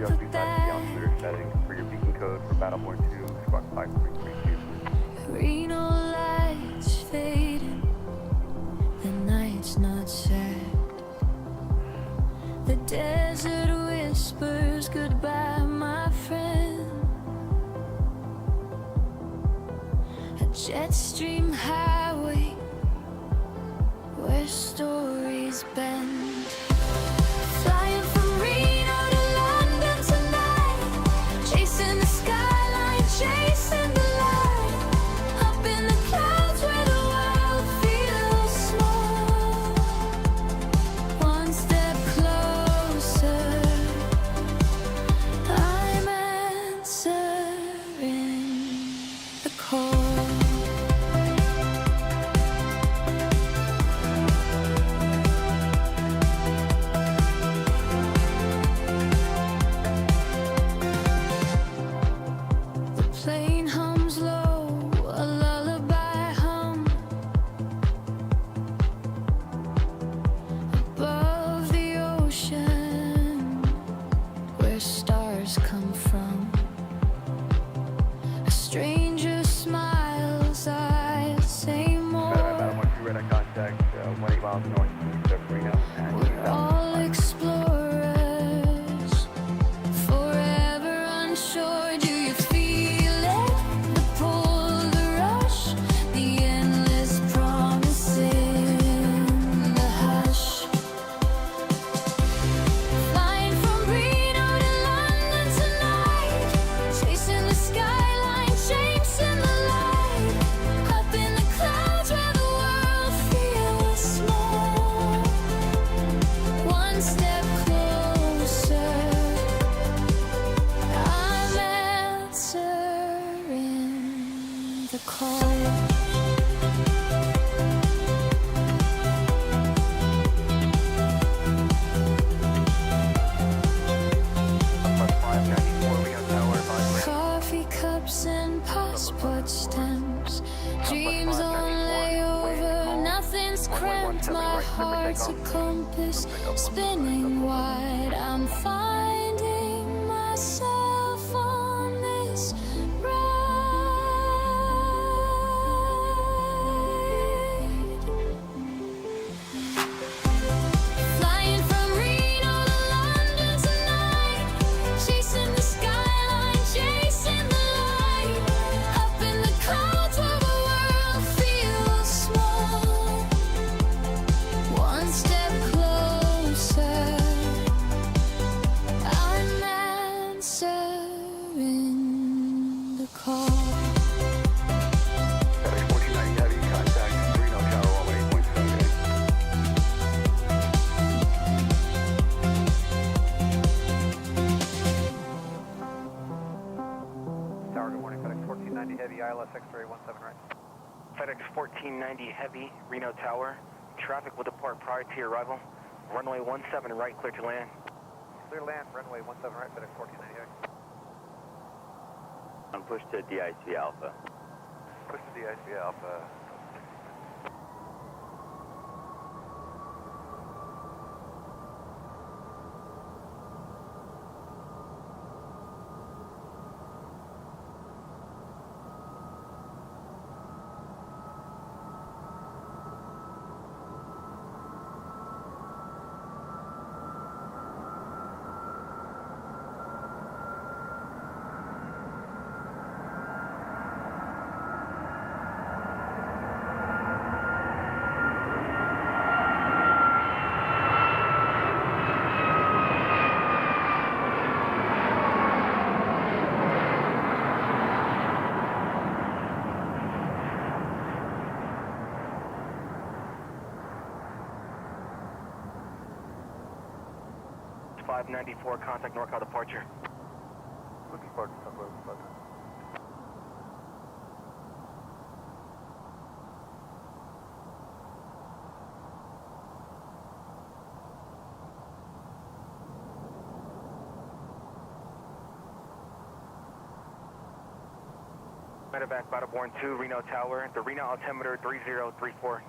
put back. Settings for your beacon code for Battleborn 2, squawk 5332. Reno lights fading, the night's not sad. The desert whispers goodbye, my friend. A jet stream highway where stories bend. Flying from Reno to London tonight, chasing the skyline, chasing the light. Up in the clouds where the world feels small. One step closer, I'm answering the call. Plane hums low, a lullaby hum. Above the ocean, where stars come from. A stranger smiles, I say more. Battleborn 2, radar contact 18 miles northeast of Reno. We're all explorers, forever unsure. Do you feel it? The pull, the rush, the endless promise in the hush. Flying from Reno to London tonight, chasing the skyline, chasing the light. Up in the clouds where the world feels small. One step closer, I'm answering the call. Coffee cups and passport stamps, dreams on layover, nothing's cramped. My heart's a compass spinning wide. I'm finding myself on this ride. Flying from Reno to London tonight, chasing the skyline, chasing the light. Up in the clouds where the world feels small. One step closer, I'm answering the call. FedEx 1490 Heavy, contact Reno Tower 18.78. Tower, good morning. FedEx 1490 Heavy, ILS X-ray 17 right. FedEx 1490 Heavy, Reno Tower. Traffic will depart prior to your arrival. Runway 17 right, clear to land. Clear to land, runway 17 right, FedEx 1490 Heavy. On push to DIC Alpha. Push to DIC Alpha. It's 594, contact NorCal departure. Looking forward to some road. Medevac Battleborn 2, Reno Tower, the Reno altimeter 3034.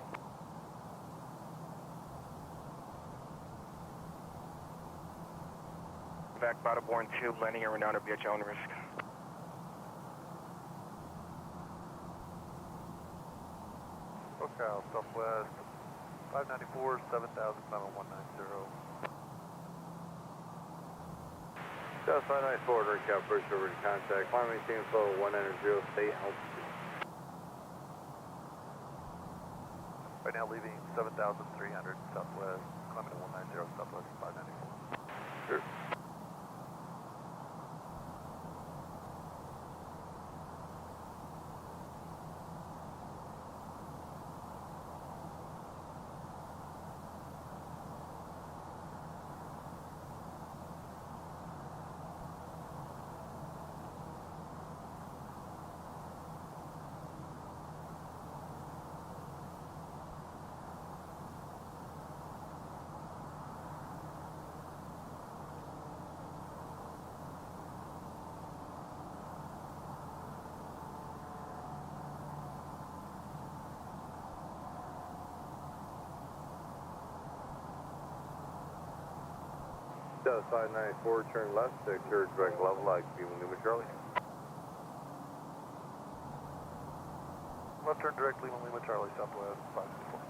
evac Battleborn 2, landing in Reno to be at your own risk. SoCal, Southwest, 594, 7,000, 190. South 594, NorCal, first over to contact. Climb maintain flow 190, stay altitude. Right now leaving 7,300 Southwest, climbing to 190, Southwest 594. Sure. South 594, turn left, secure direct level, like Lima Charlie. Left turn direct, Lima Charlie, Southwest 564.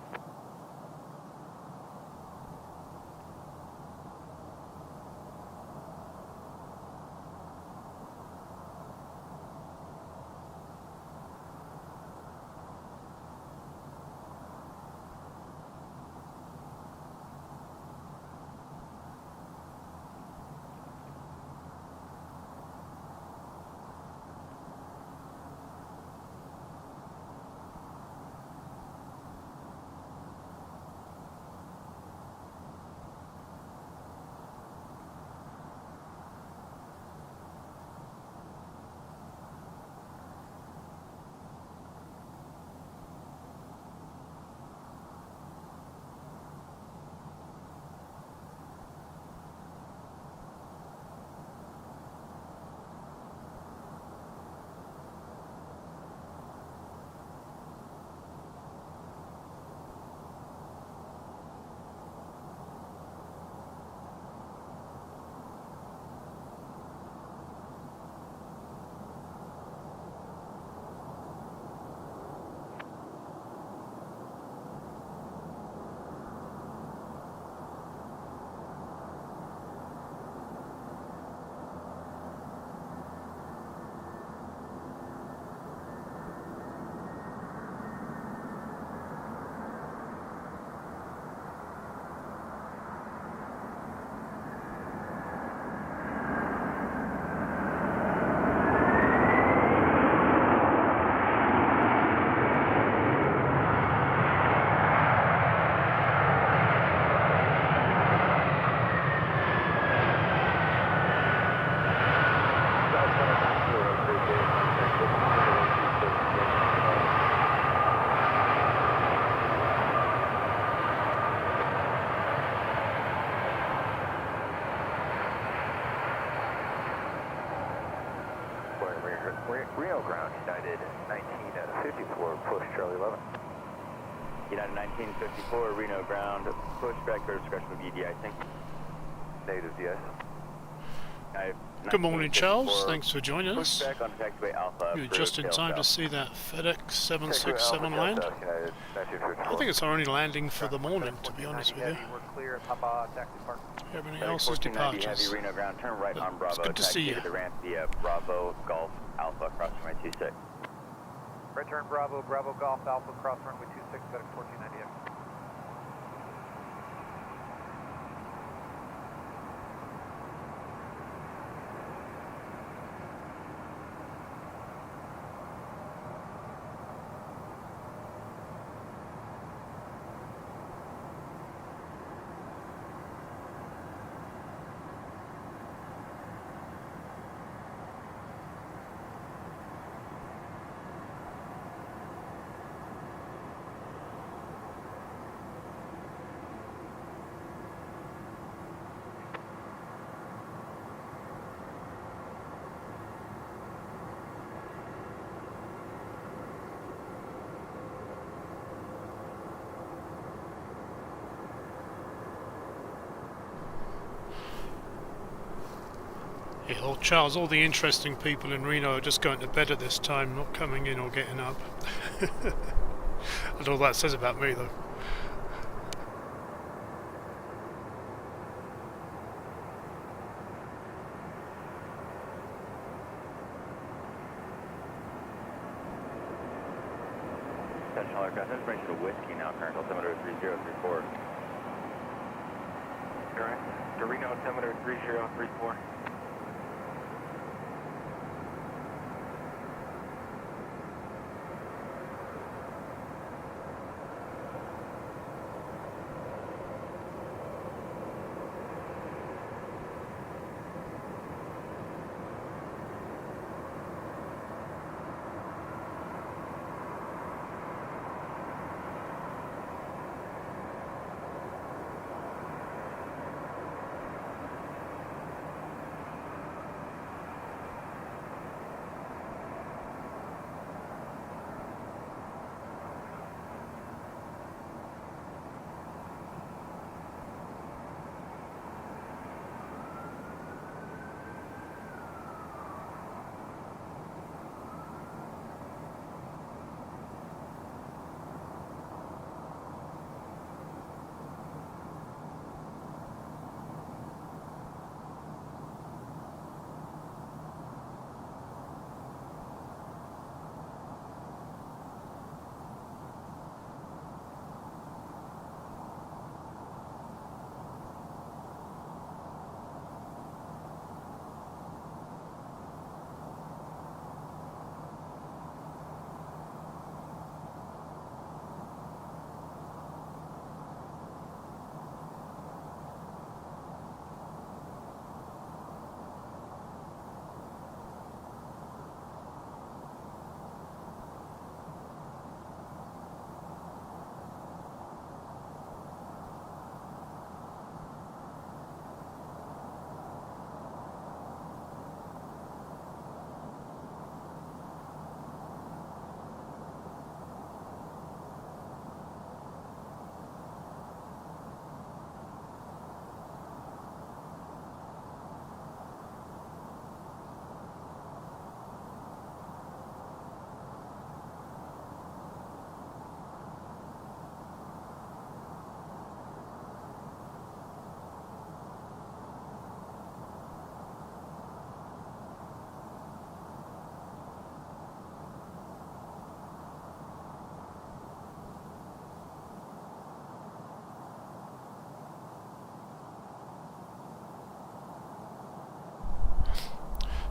Reno ground, United 1954, push Charlie 11. United 1954, Reno ground, push back for discretion of EDI, thank you. Negative DS. Good morning, Charles. Thanks for joining Push us. back on taxiway Alpha. You're just in time to see that FedEx 767 land. I think it's our only landing for the morning, to be honest with you. We're clear at Papa Taxi Park. Everything else is departures. Heavy Reno ground, turn right on Bravo. It's good to see you. The ramp via Bravo Golf Alpha cross runway 26. Right turn Bravo, Bravo Golf Alpha, cross runway 26, FedEx 1490X. Yeah, well, Charles, all the interesting people in Reno are just going to bed at this time, not coming in or getting up. That's all that says about me, though. National aircraft information to Whiskey now, current altimeter 3034. Correct. To Reno, altimeter 3034.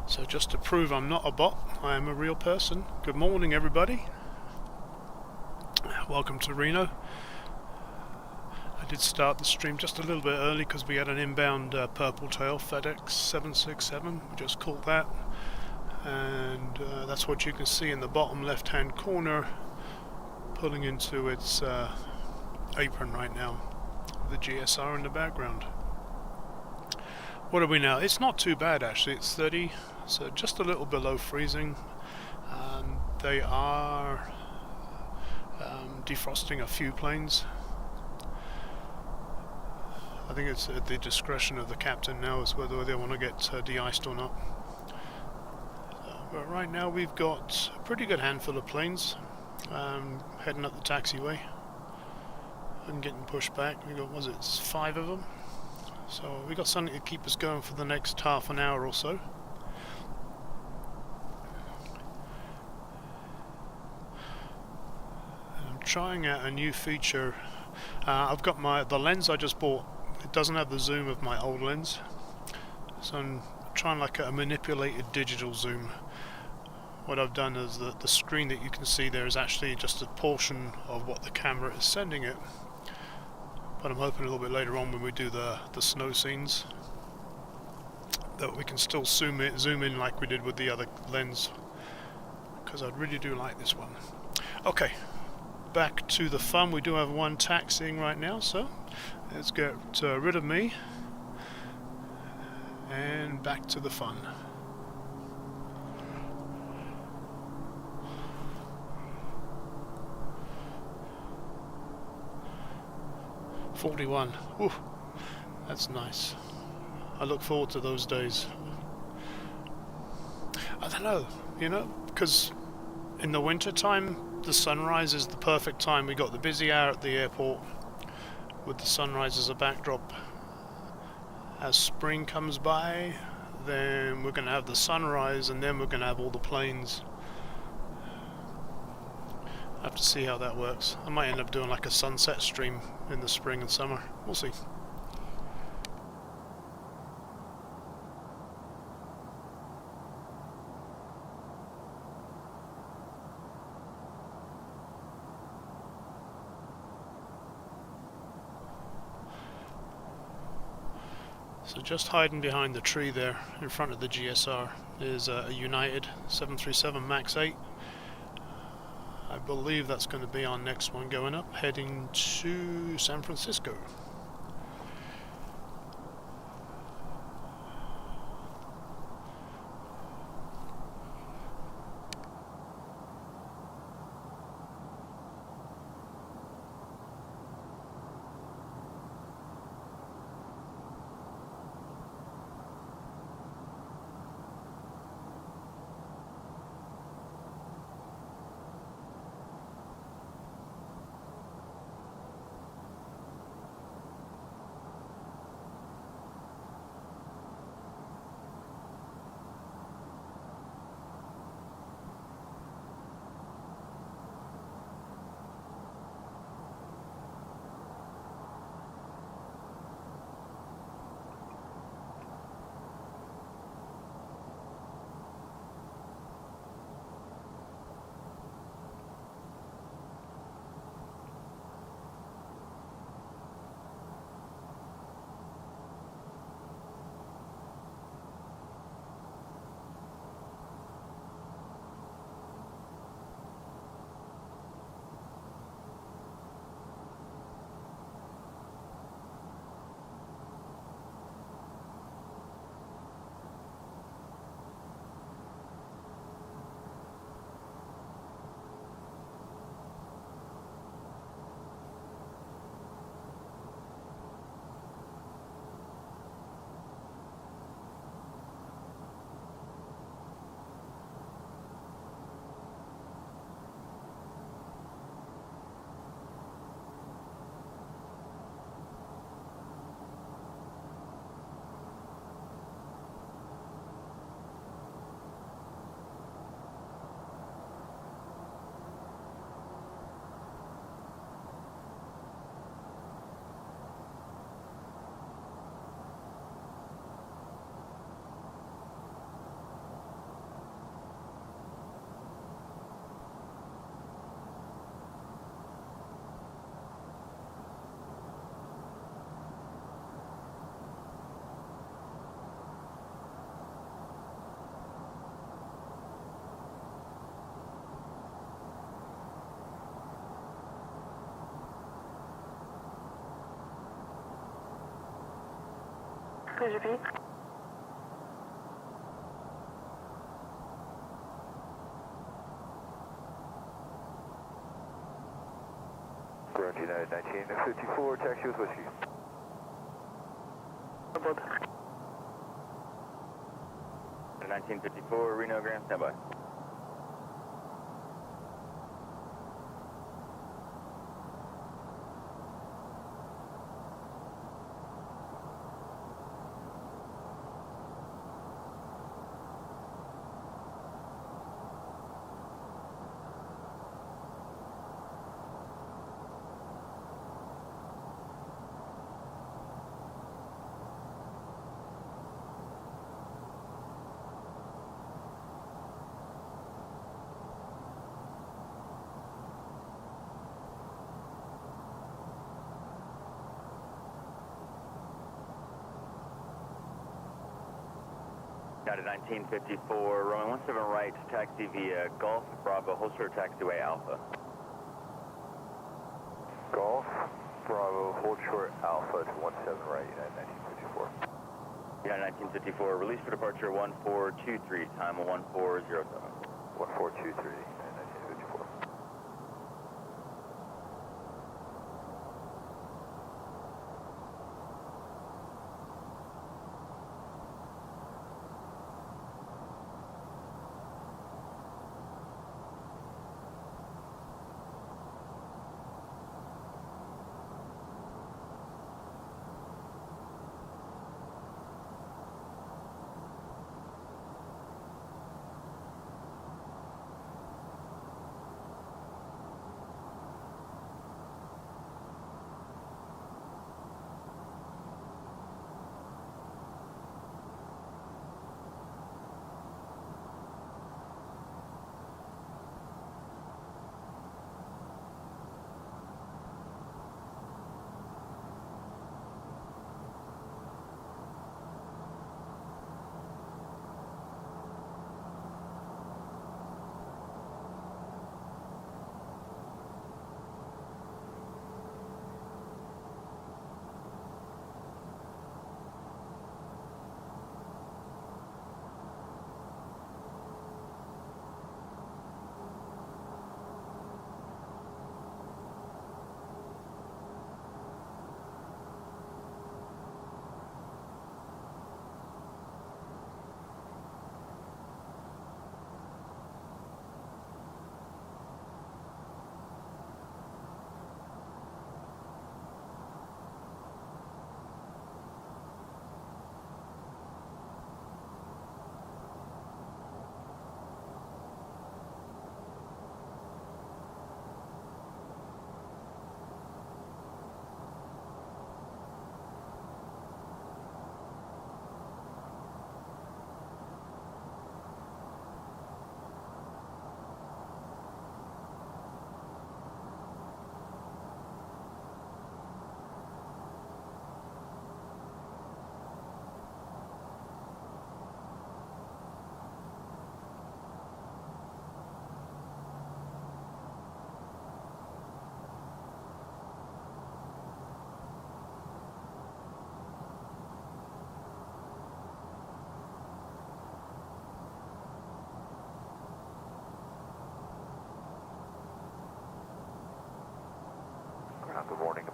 So just to prove I'm not a bot, I am a real person. Good morning, everybody. Welcome to Reno. I did start the stream just a little bit early because we had an inbound purple tail FedEx 767. We just caught that, and that's what you can see in the bottom left-hand corner, pulling into its apron right now. The GSR in the background. What are we now? It's not too bad actually. It's 30, so just a little below freezing. They are defrosting a few planes. I think it's at the discretion of the captain now as whether they want to get de-iced or not. But right now we've got a pretty good handful of planes heading up the taxiway and getting pushed back. We got, was it 5 of them? So we got something to keep us going for the next half an hour or so. I'm trying out a new feature. I've got the lens I just bought. It doesn't have the zoom of my old lens, so I'm trying like a manipulated digital zoom. What I've done is the screen that you can see there is actually just a portion of what the camera is sending it. But I'm hoping a little bit later on when we do the snow scenes that we can still zoom in like we did with the other lens, because I really do like this one. Okay, back to the fun. We do have one taxiing right now, so let's get rid of me and back to the fun. '41. Ooh, that's nice. I look forward to those days. I don't know, you know, because in the winter time, the sunrise is the perfect time. We got the busy hour at the airport with the sunrise as a backdrop. As spring comes by, then we're going to have the sunrise, and then we're going to have all the planes. I have to see how that works. I might end up doing like a sunset stream in the spring and summer. We'll see. So just hiding behind the tree there in front of the GSR is a United 737 MAX 8. I believe that's going to be our next one going up, heading to San Francisco. Please repeat. United 1954, taxi with whiskey. About 1954, Reno Grand, standby. United 1954, runway 17 right, taxi via Golf Bravo, hold short taxiway Alpha. Golf, Bravo, hold short Alpha to 17 right, United 1954. United 1954, release for departure 1423, time 1407. 1423, United 1954.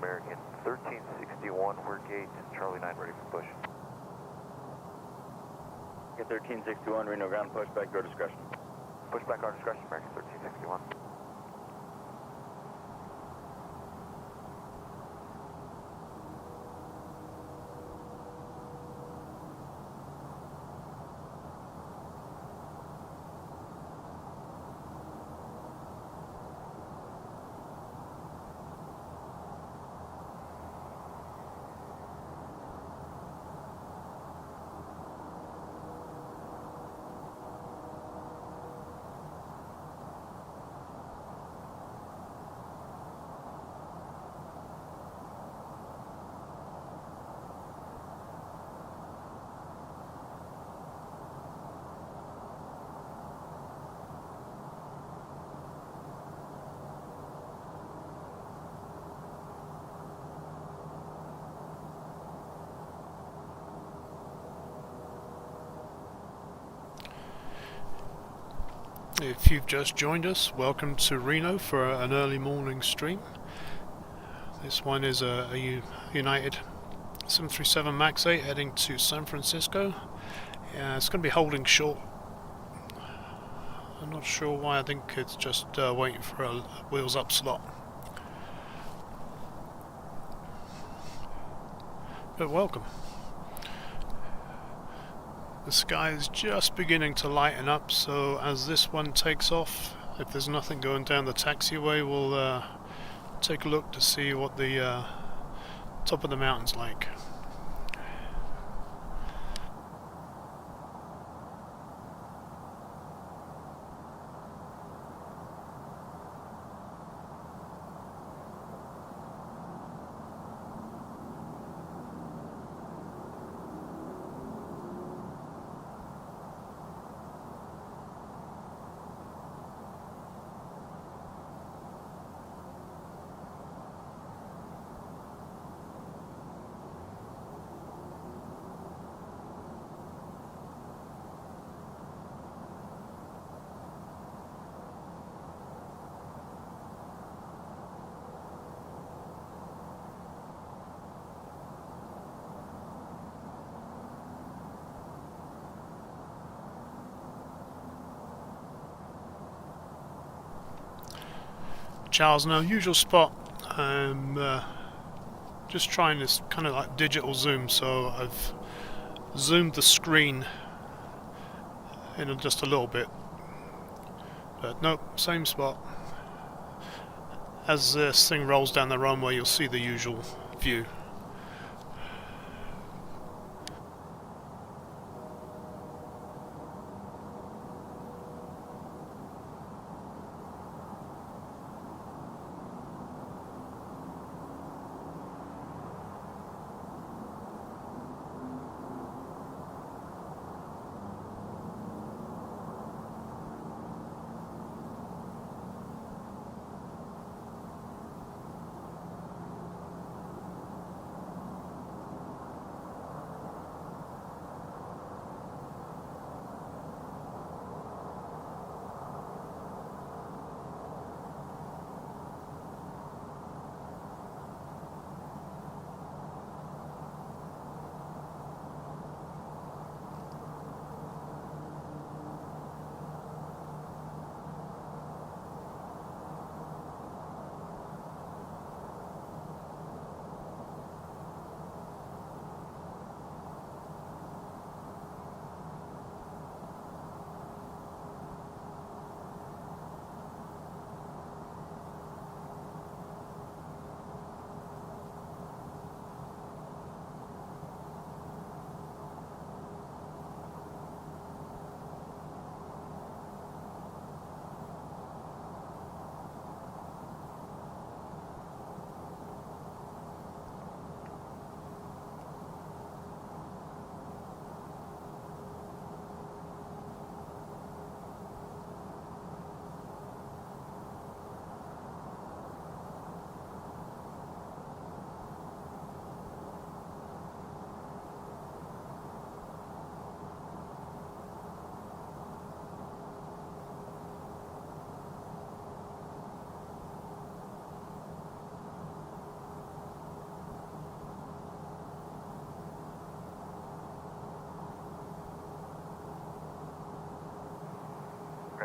American 1361, we're gate Charlie 9 ready for push. Get 1361, Reno ground, push back, your discretion. Push back our discretion, American 1361. If you've just joined us, welcome to Reno for an early morning stream. This one is a United 737 MAX 8 heading to San Francisco. It's going to be holding short. I'm not sure why. I think it's just waiting for a wheels up slot. But welcome. The sky is just beginning to lighten up, so as this one takes off, if there's nothing going down the taxiway, we'll take a look to see what the top of the mountain's like. Charles, now usual spot. I'm just trying this kind of like digital zoom, so I've zoomed the screen in just a little bit, but nope, same spot. As this thing rolls down the runway, you'll see the usual view.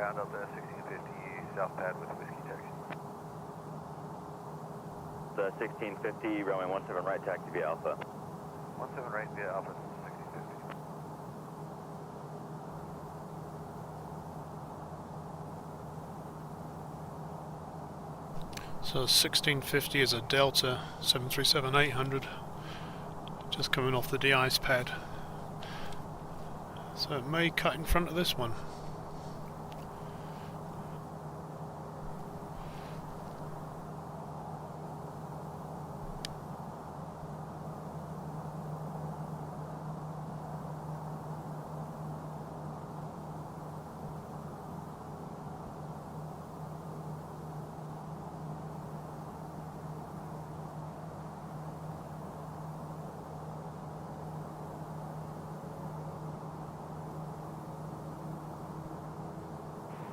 ground up there, 1650 south pad with whiskey taxi. The 1650, runway 17 right, taxi via Alpha. 17 right via Alpha, 1650. So 1650 is a Delta 737-800, just coming off the de-ice pad. So it may cut in front of this one.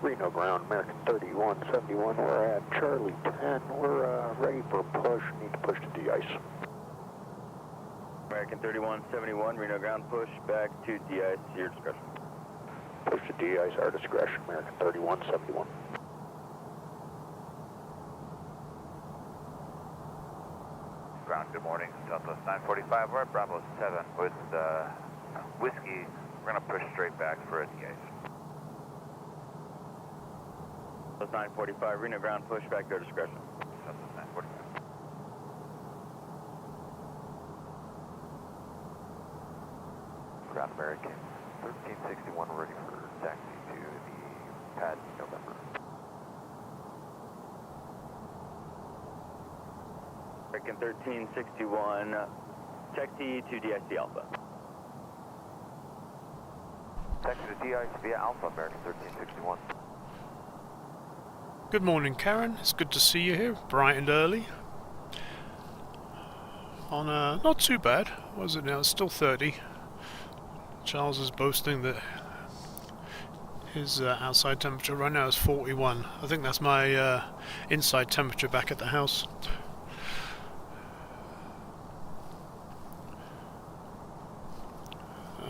Reno ground, American 3171, we're at Charlie 10, we're ready for a push, need to push to de-ice. American 3171, Reno ground push back to de-ice, your discretion. Push to de-ice, our discretion, American 3171. Ground, good morning. Southwest 945, we're at Bravo 7 with whiskey. We're going to push straight back for a de-ice. 945, Reno ground push back to your discretion. Southwest 945. Ground American 1361, ready for taxi to the pad November. American 1361, taxi to DIC Alpha. Taxi to DIC via Alpha, American 1361. Good morning, Karen. It's good to see you here, bright and early. On not too bad. What is it now? It's still 30. Charles is boasting that his outside temperature right now is 41. I think that's my inside temperature back at the house.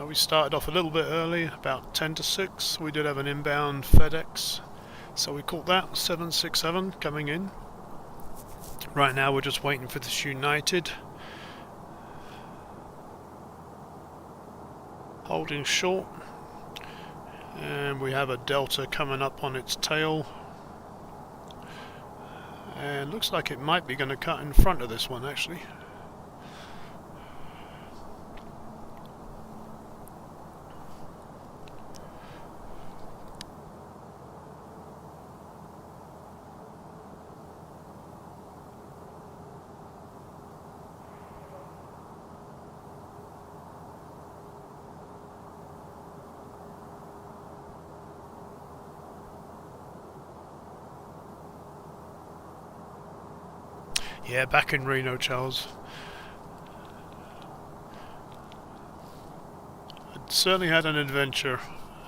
We started off a little bit early, about 10 to 6. We did have an inbound FedEx, so we caught that, 767 coming in. Right now we're just waiting for this United. Holding short. And we have a Delta coming up on its tail. And looks like it might be going to cut in front of this one actually. Yeah, back in Reno, Charles. I certainly had an adventure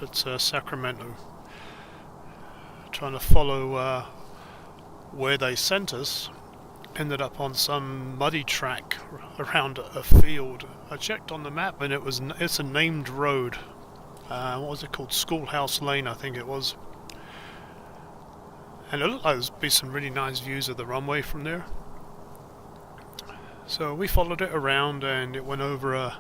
at Sacramento. Trying to follow where they sent us. Ended up on some muddy track around a field. I checked on the map and it's a named road. What was it called? Schoolhouse Lane, I think it was. And it looked like there'd be some really nice views of the runway from there. So we followed it around and it went over a,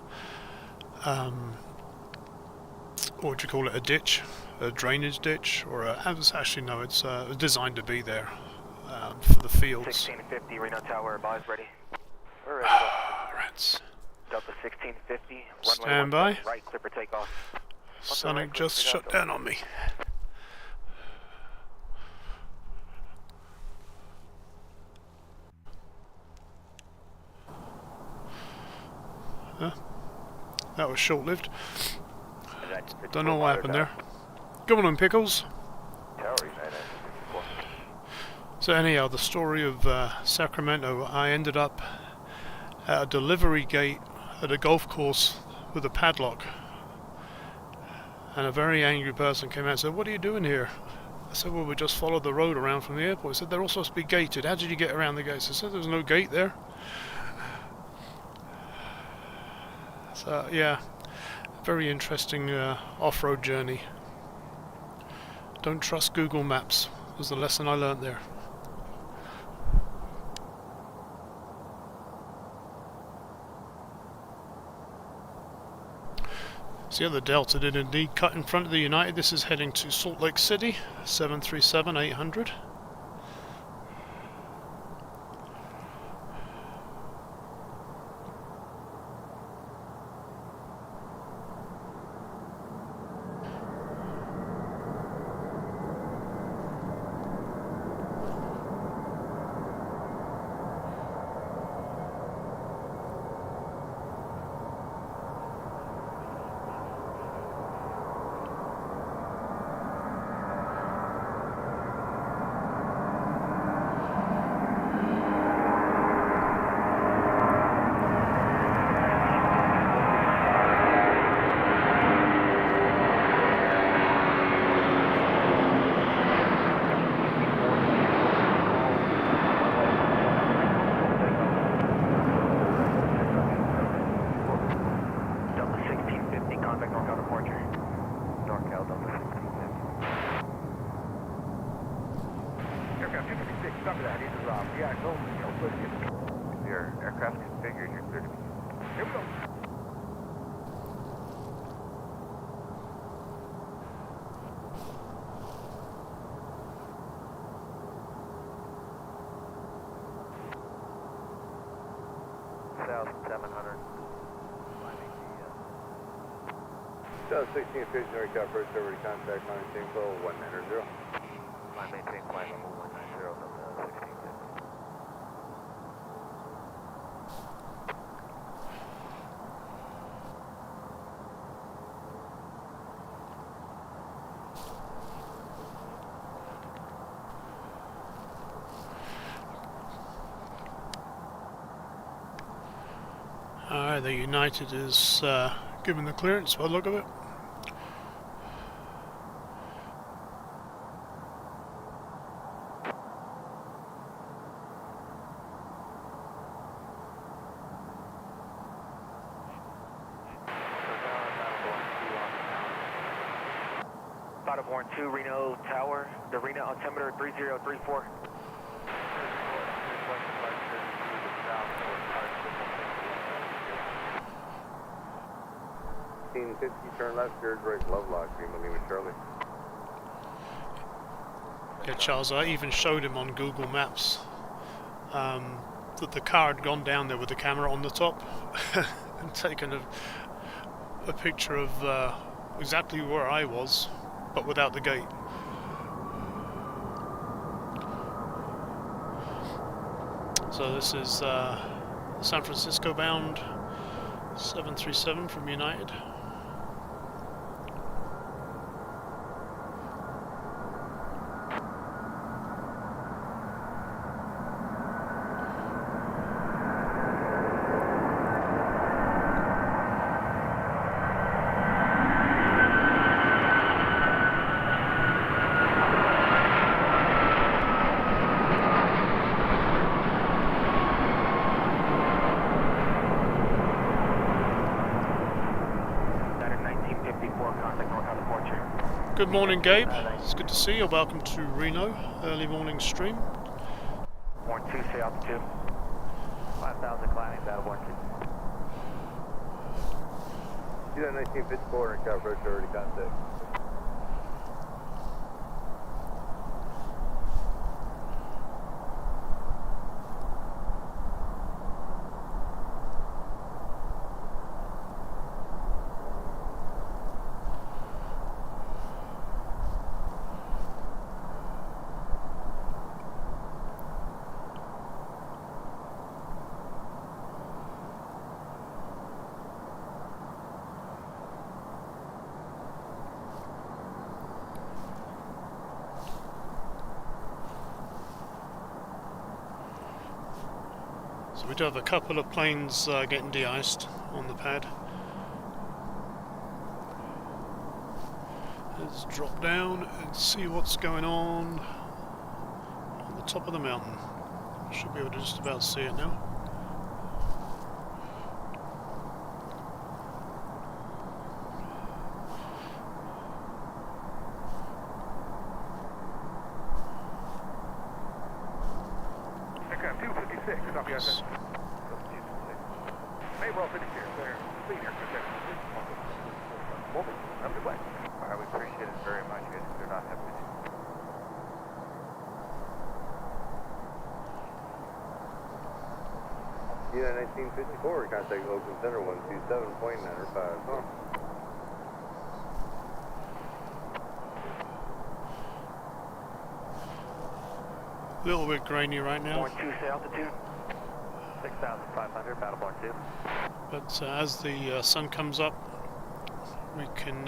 what would you call it, a ditch, a drainage ditch, or actually no, it's designed to be there for the fields. 1650, Reno Tower, Boz ready. We're ready. Rats. Delta 1650, Stand by. right, clear for takeoff. Sonic just shut down on me. That was short-lived. Don't know what happened there. Go on, Pickles. Tower United 54. So anyhow, the story of Sacramento, I ended up at a delivery gate at a golf course with a padlock. And a very angry person came out and said, "What are you doing here?" I said, "Well, we just followed the road around from the airport." He said, "They're all supposed to be gated. How did you get around the gates?" I said, "There's no gate there." So yeah, very interesting off-road journey. Don't trust Google Maps was the lesson I learned there. So yeah, the Delta did indeed cut in front of the United. This is heading to Salt Lake City, 737-800. Your aircraft configured, you're clear to begin. Here we go. South 700. South 16 Visionary Cap First over to contact line team flow 190. Line maintain flight level 190 from the 1650. Alright, the United is given the clearance by the look of it. Battleborn 2, Reno Tower, the Reno altimeter 3034. Turn left, steer brake, love lock, Lima Charlie. Yeah, Charles, I even showed him on Google Maps that the car had gone down there with the camera on the top and taken a picture of exactly where I was, but without the gate. So this is San Francisco bound 737 from United. Good morning, Gabe. It's good to see you. Welcome to Reno, early morning stream. Born 2, say altitude. 5,000 climbing, Battleborn 2. See that 1954 and Cap First over to contact. So we do have a couple of planes getting de-iced on the pad. Let's drop down and see what's going on the top of the mountain. Should be able to just about see it now. 6, copy us. May well finish here. They're clean here. Have a good way. Alright, we appreciate it very much. You guys cleared off. Have a good day. Unit 1954, contact Oakland Center 127.905. Oh. A little bit grainy right now, Born 2, say altitude. 6,500, Battleborn 2. but as the sun comes up, we can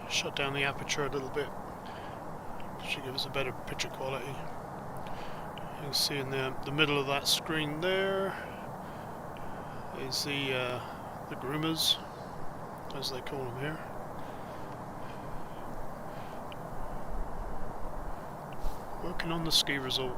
shut down the aperture a little bit. Should give us a better picture quality. You can see in the middle of that screen there is the groomers, as they call them here. Working on the ski resort.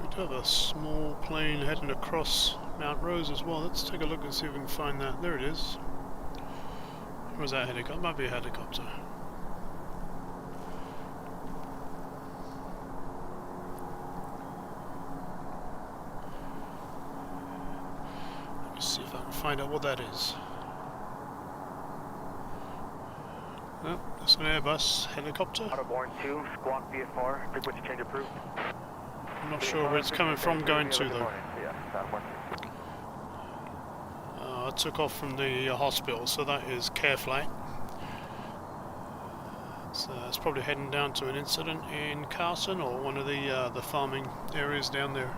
We do have a small plane heading across Mount Rose as well. Let's take a look and see if we can find that. There it is. Or is that a helicopter? Might be a helicopter. Let me see if I can find out what that is. Oh, that's an Airbus helicopter. Autoborn 2, squawk VFR, frequency change approved. I'm not sure where it's coming from going to though. Yeah, Battleborn 2. I took off from the hospital, so that is care flight. It's probably heading down to an incident in Carson or one of the farming areas down there.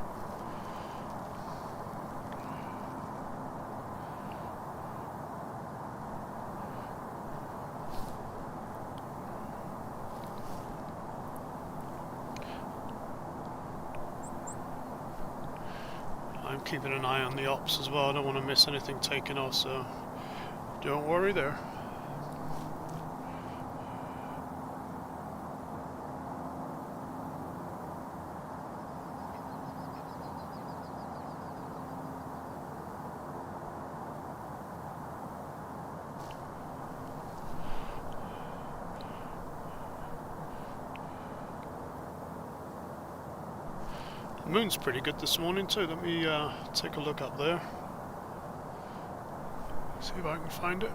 I'm keeping an eye on the ops as well. I don't want to miss anything taken off, so don't worry there. The moon's pretty good this morning too. Let me take a look up there. See if I can find it.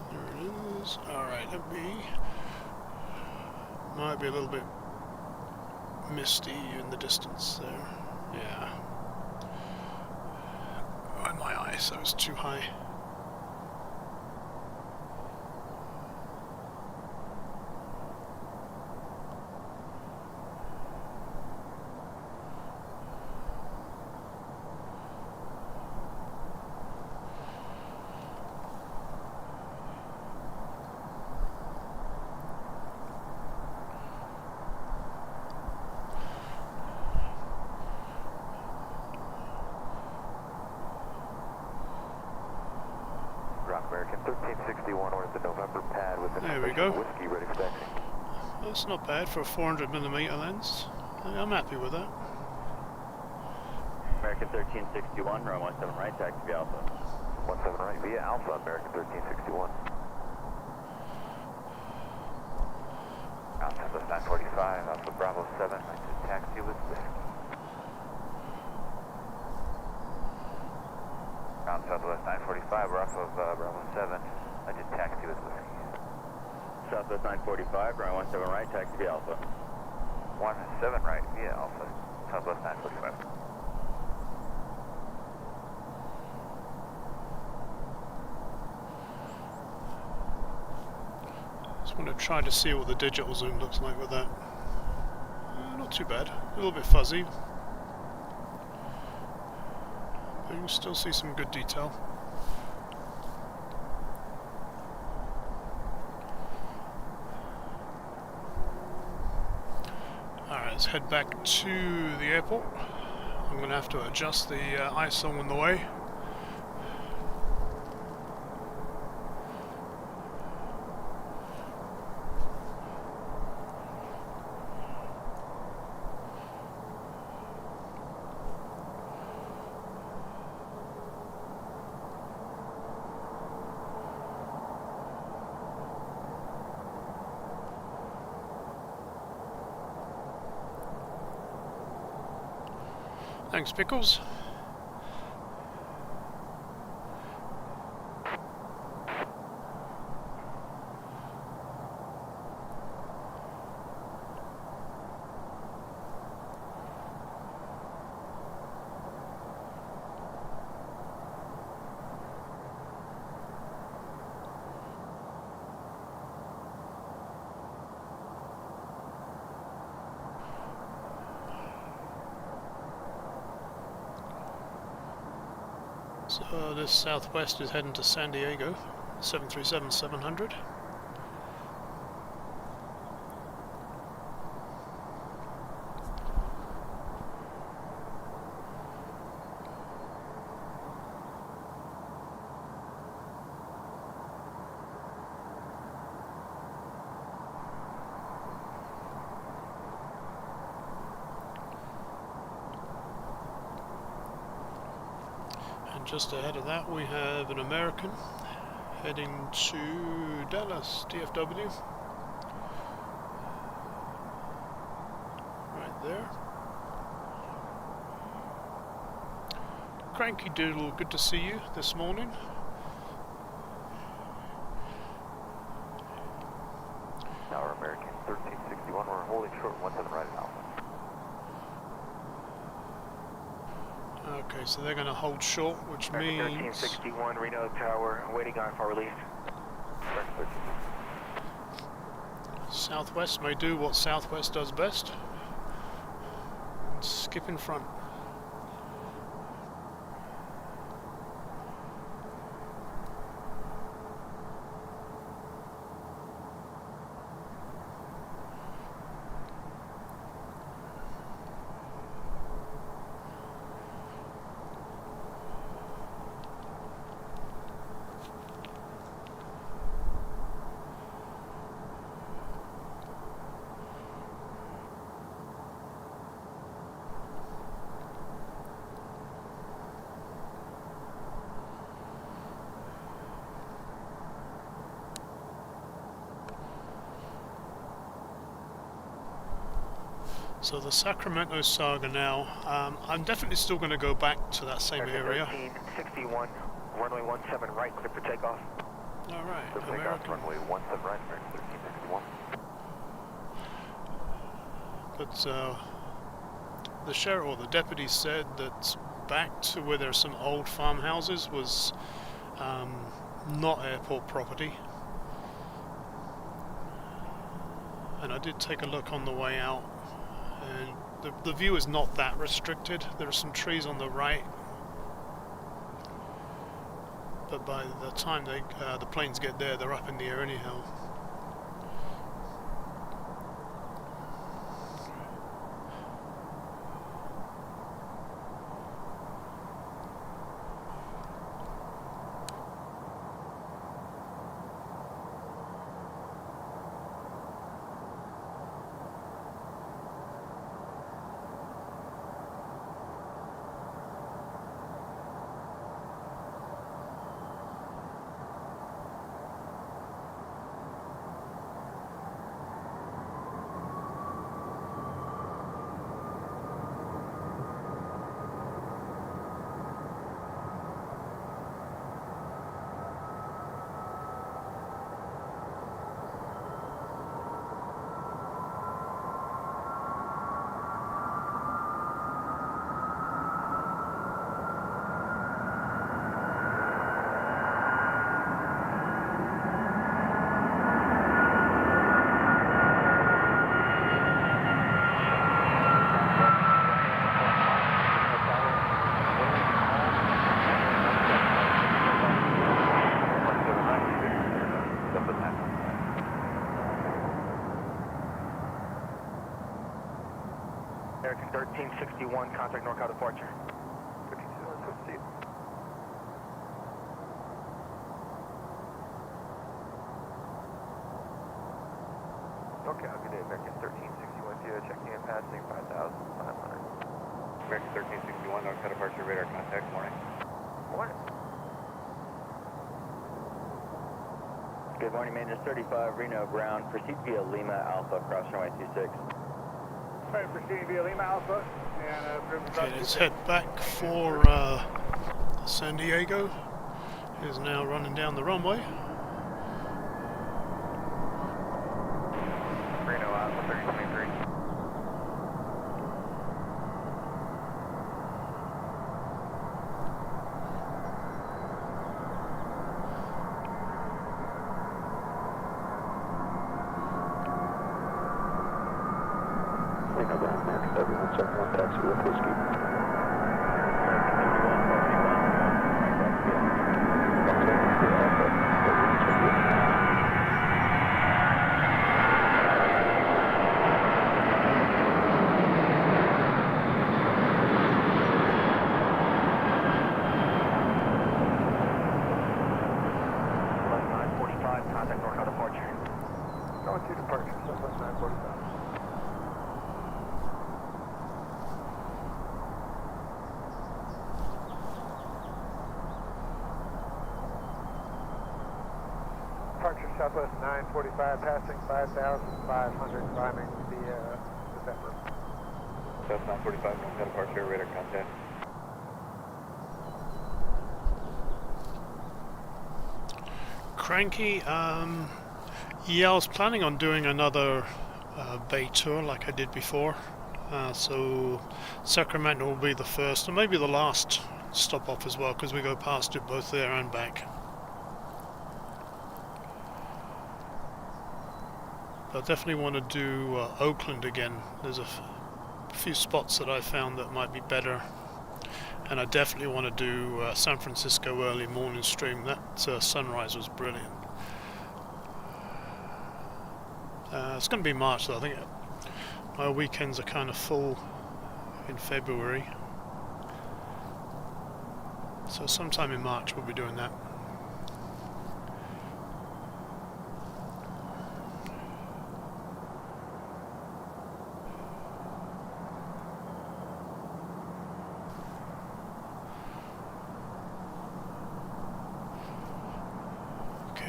There it is. Alright, let me... Might be a little bit misty in the distance there. Yeah. Oh, in my eyes, that was too high. American 1361, we're at the November pad with an There we go. whiskey ready for taxi. That's not bad for a 400mm lens. I'm happy with that. American 1361, runway 17 right, taxi via Alpha. 17 right via Alpha, American 1361. Alpha Southwest 945, Alpha Bravo 7, right to taxi with whiskey. Ground Southwest 945, we're off of Bravo 7, I did taxi with whiskey. Southwest 945, runway 17 right, taxi via Alpha. 17 right via Alpha, Southwest 945. Just want to try to see what the digital zoom looks like with that. not too bad. A little bit fuzzy, but you can still see some good detail. Alright, let's head back to the airport. I'm going to have to adjust the ISO on the way. Thanks, Pickles. So this Southwest is heading to San Diego, 737-700. Just ahead of that we have an American heading to Dallas, DFW. Right there. Cranky Doodle, good to see you this morning. Tower American 1361, we're holding short 17 right at Alpha. Okay, so they're going to hold short, which means... 1361, Reno Tower, waiting on for release. Southwest may do what Southwest does best. Skip in front. So the Sacramento saga now, I'm definitely still going to go back to that same area. 1361, runway 17 right, clear for takeoff. Alright, Takeoff, American. runway 17 right, American 1361. But the sheriff or the deputy said that back to where there's some old farmhouses was not airport property. And I did take a look on the way out, and the view is not that restricted. There are some trees on the right, but by the time the planes get there, they're up in the air anyhow. 1361, contact NorCal departure. 1361, proceed. NorCal, good day, American 1361, checking in, passing 5,500. American 1361, NorCal departure radar contact, morning. Morning. Good morning, maintenance 35, Reno ground. Proceed via Lima Alpha, cross runway 26. Right, proceeding via Lima Alpha and Okay, let's head back for San Diego. Is now running down the runway. Reno Alpha 3023. Reno ground, American 3171, taxi with whiskey. Contact NorCal departure. Going to departure, Southwest 945. Departure Southwest 945, passing 5,500, climbing via December. South 945, NorCal departure radar contact. Cranky, yeah, I was planning on doing another bay tour like I did before. So Sacramento will be the first and maybe the last stop off as well, because we go past it both there and back. But I definitely want to do Oakland again. There's a few spots that I found that might be better. And I definitely want to do San Francisco early morning stream. That sunrise was brilliant. It's going to be March though. I think my weekends are kind of full in February. So sometime in March we'll be doing that.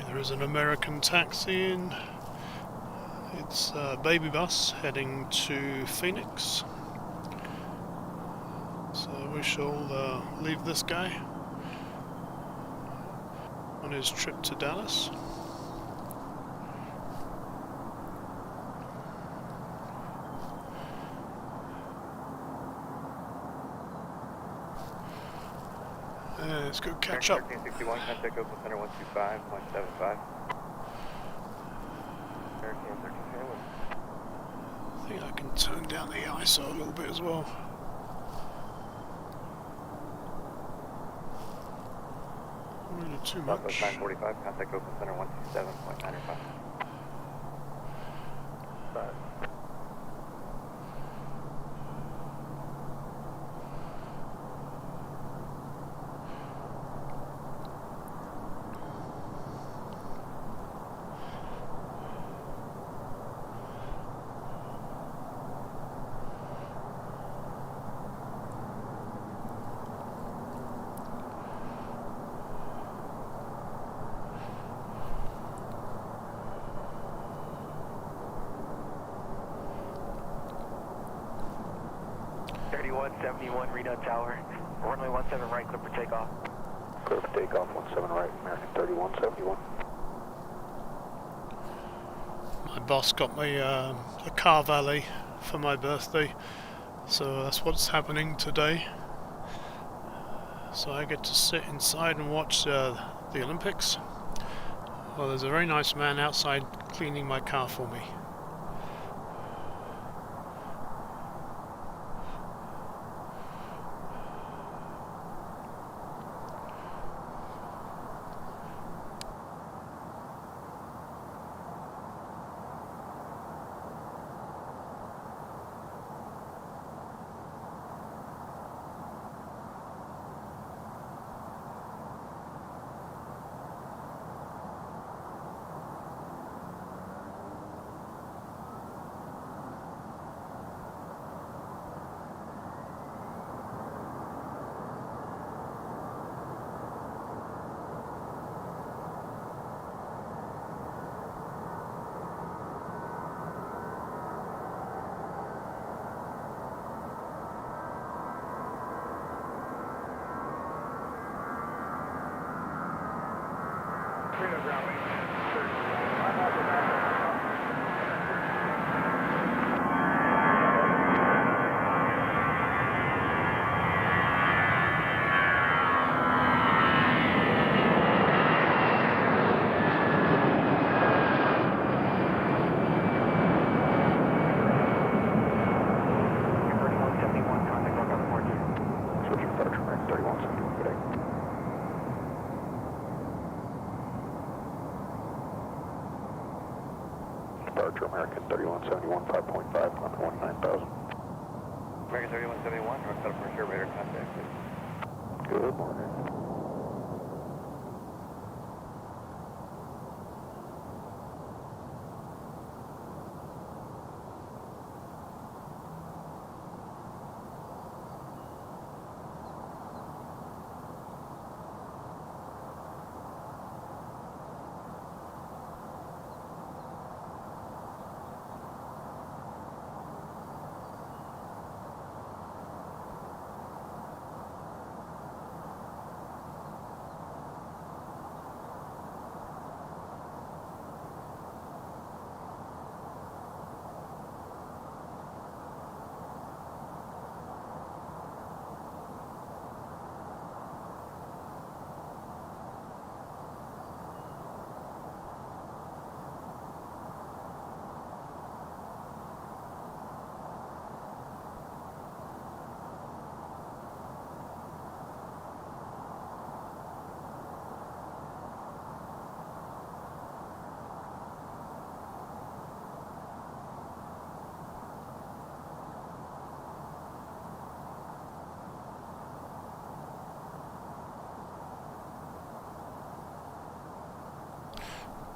There is an American taxi in. It's a baby bus heading to Phoenix. So we shall leave this guy on his trip to Dallas. Let's go catch up. 1361, contact Oakland Center 125.75. American 1321. I think I can turn down the ISO a little bit as well. Not really too Southwest much. 945, contact Oakland Center 127.95. Reno Tower, runway 17 right, clear for takeoff. Clear for takeoff, 17 right, American 3171. My boss got me a car valet for my birthday, so that's what's happening today. So I get to sit inside and watch the Olympics. Well, there's a very nice man outside cleaning my car for me. Reno ground maintenance 31. I'm also back on my top. Switch departure, American 3171, good day. Departure, American 3171, 5.5, on 19,000. American 3171, North South Pressure, radar contact, please. Good morning.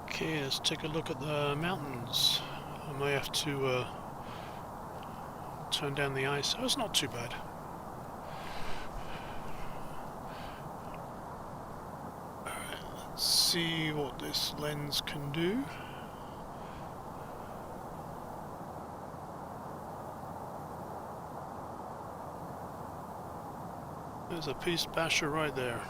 Okay, let's take a look at the mountains. I may have to turn down the ice. Oh, it's not too bad. Alright, let's see what this lens can do. There's a piece basher right there.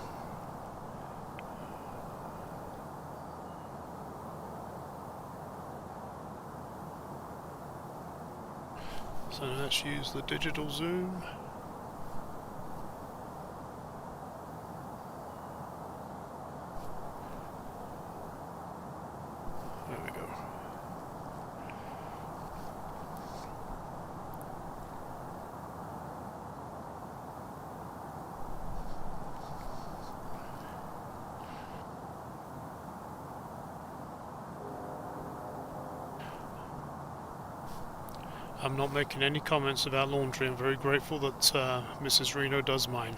So let's use the digital zoom. There we go. I'm not making any comments about laundry. I'm very grateful that Mrs. Reno does mine.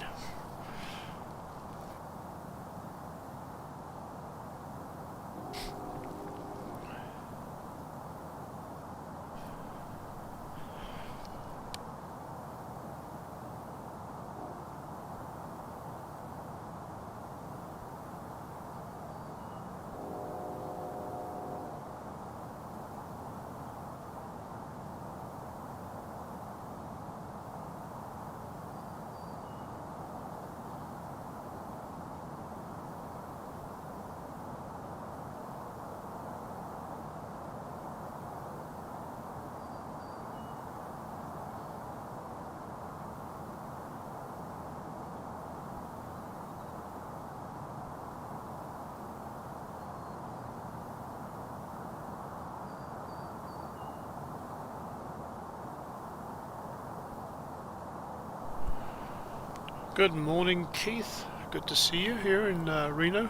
Good morning, Keith. Good to see you here in Reno,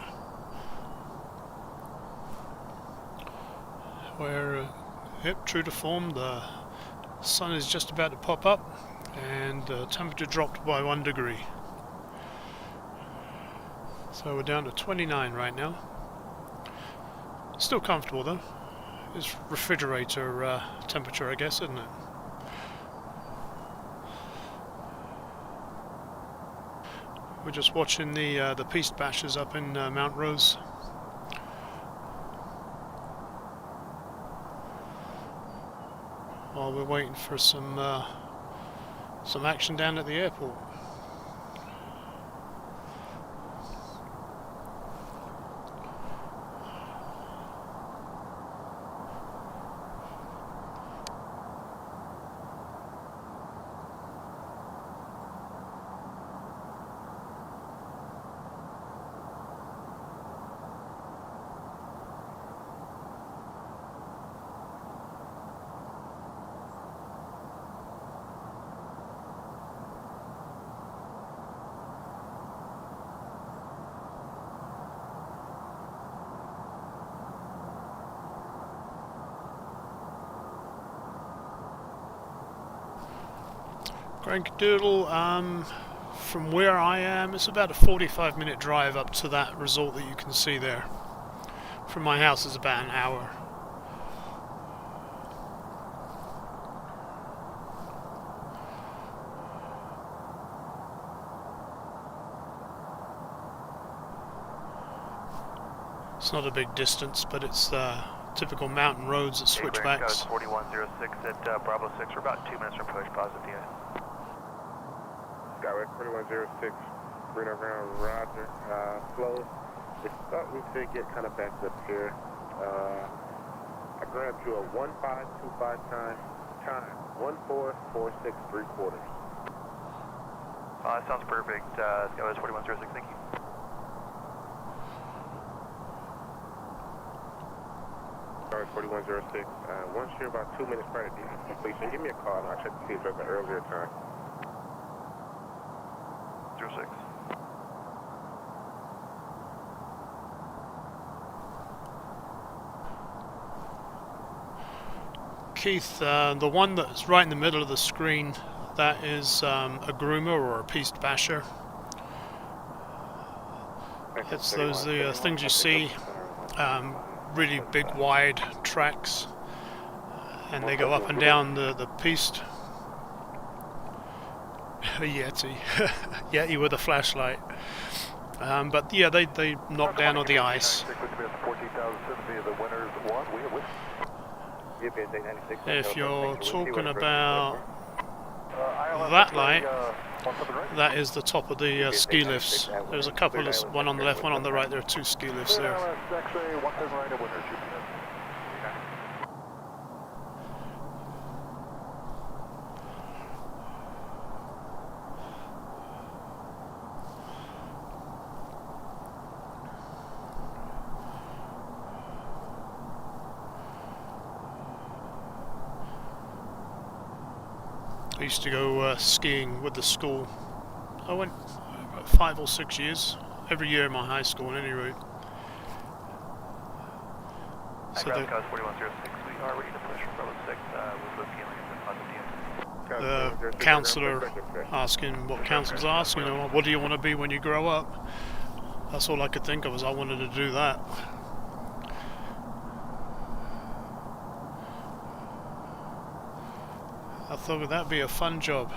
where, yep, true to form, the sun is just about to pop up and temperature dropped by 1 degree. So we're down to 29 right now. Still comfortable though. It's refrigerator temperature, I guess, isn't it? We're just watching the Peace Bashers up in Mount Rose. While we're waiting for some action down at the airport. Frankendoodle, from where I am, it's about a 45-minute drive up to that resort that you can see there. From my house is about an hour. It's not a big distance, but it's typical mountain roads at switchbacks. 4106 at Bravo 6. We're about 2 minutes from push, positive DI. Skyway 4106, Reno Ground, roger. Flow, we thought we could get kind of backed up here. I grabbed you a 1525 time 1446¾ That sounds perfect. Skyway 4106, thank you. Skyway 4106, once you're about 2 minutes prior to completion, give me a call and I'll check to see if there's an earlier time. 06. Keith, the one that's right in the middle of the screen, that is a groomer or a piste basher. It's those things you see, really big wide tracks, and they go up and down the piste. A Yeti. Yeti with a flashlight. But yeah, they knock down all the ice. If you're talking about that light, that is the top of the ski lifts. There's a couple, one on the left, one on the right. There are 2 ski lifts there. I used to go skiing with the school. I went about 5 or 6 years, every year in my high school, at any rate. So the 4106, we are ready to push from Bravo 6 with the feeling the counsellor asking what counsellors ask, you know, what do you want to be when you grow up? That's all I could think of, was I wanted to do that. I thought that'd be a fun job.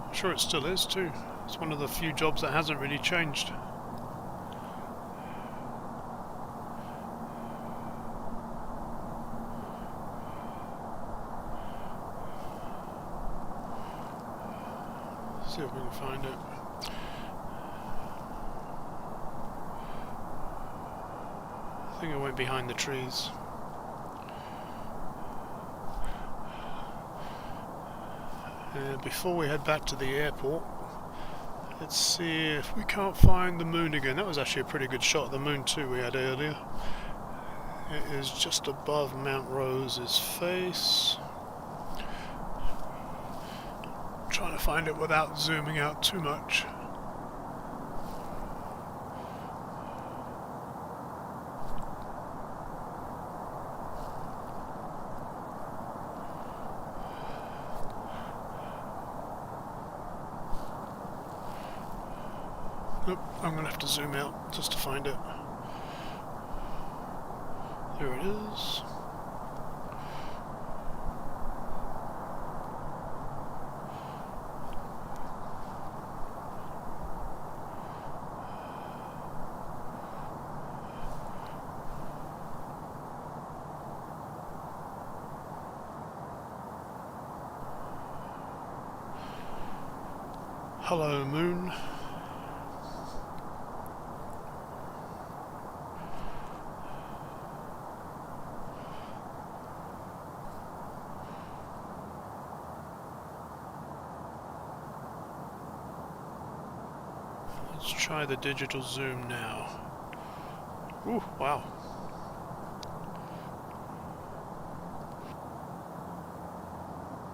I'm sure it still is too. It's one of the few jobs that hasn't really changed. See if we can find it. I think it went behind the trees. Before we head back to the airport, let's see if we can't find the moon again. That was actually a pretty good shot of the moon too we had earlier. It is just above Mount Rose's face. Trying to find it without zooming out too much. Nope, I'm going to have to zoom out just to find it. There it is. Hello, moon. Let's try the digital zoom now. Ooh, wow.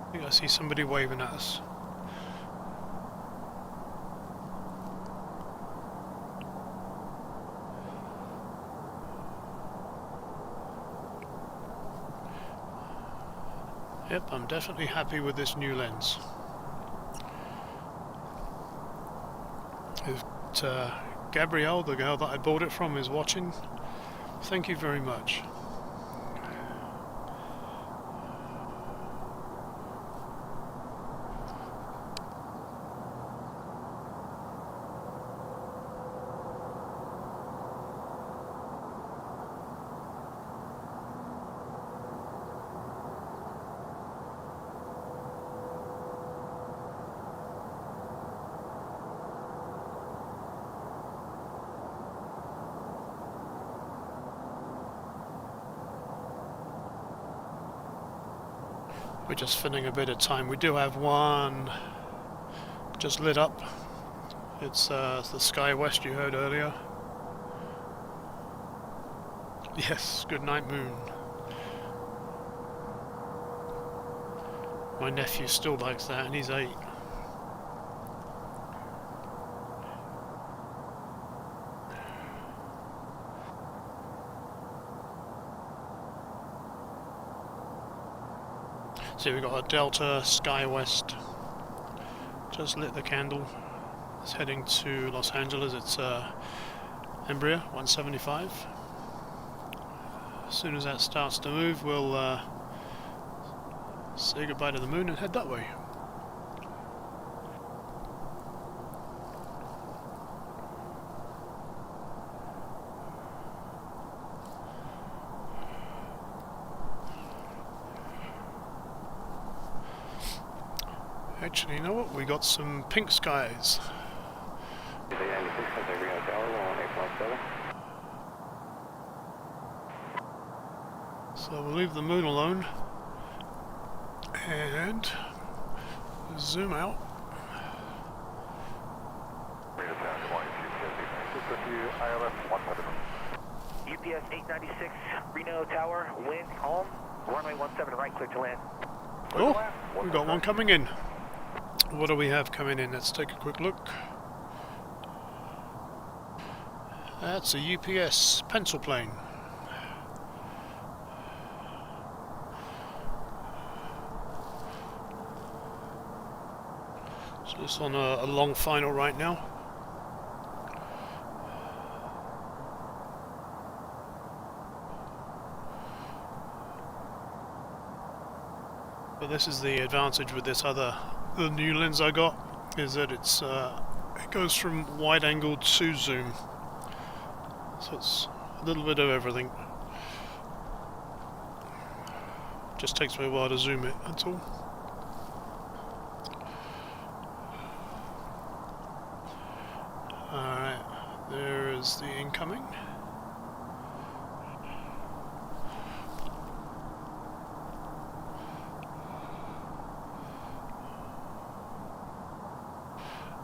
I think I see somebody waving at us. Yep, I'm definitely happy with this new lens. If Gabrielle, the girl that I bought it from, is watching, thank you very much. We're just filling a bit of time. We do have one just lit up. It's the Sky West you heard earlier. Yes, good night moon. My nephew still likes that and he's 8. So we've got a Delta Sky West. Just lit the candle. It's heading to Los Angeles. It's Embraer 175. As soon as that starts to move, we'll say goodbye to the moon and head that way. Actually, you know what? We got some pink skies. So we'll leave the moon alone and zoom out. UPS 896, Reno Tower, wind calm, runway 17 right, clear to land. Oh, we've got one coming in. What do we have coming in? Let's take a quick look. That's a UPS pencil plane. So it's on a long final right now. But this is the advantage with this the new lens I got, is that it goes from wide angle to zoom. So it's a little bit of everything. Just takes me a while to zoom it, that's all. Alright, there is the incoming.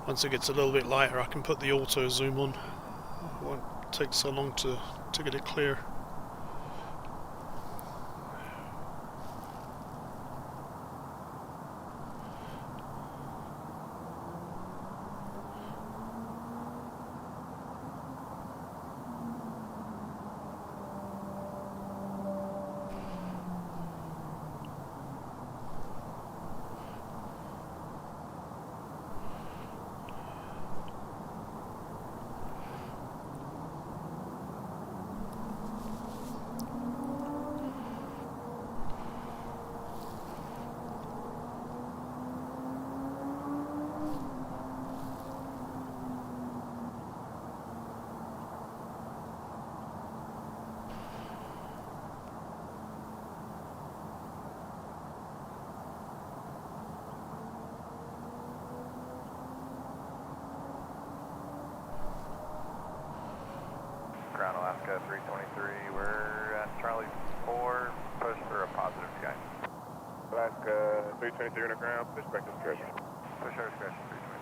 Once it gets a little bit lighter, I can put the auto zoom on. It won't take so long to get it clear. Ground Alaska 323, we're at Charlie 4, push for a positive sky. Alaska 323 underground, push back discretion. Push our discretion 323.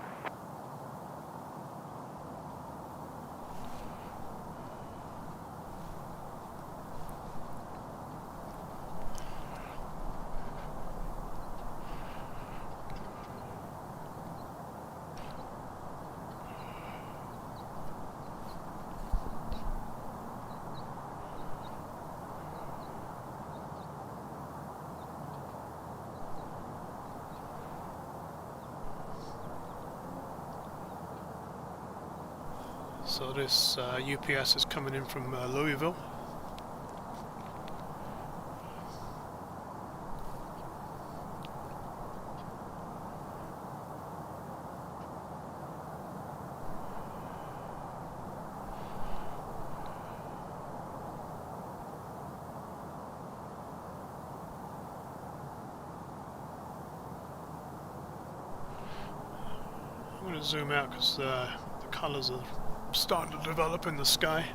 So this UPS is coming in from Louisville. I'm going to zoom out because the colours are starting to develop in the sky.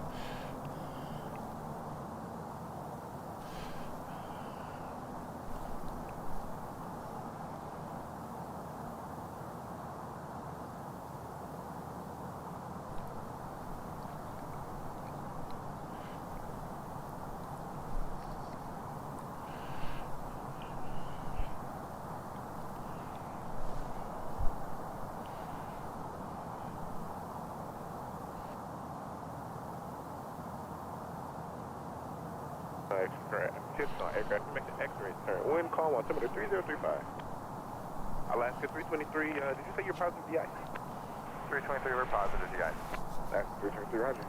Aircraft X-ray turn. Wind call altimeter 3035. Alaska 323, did you say you're positive the ice? 323, we're positive, the ice. That's 323, roger.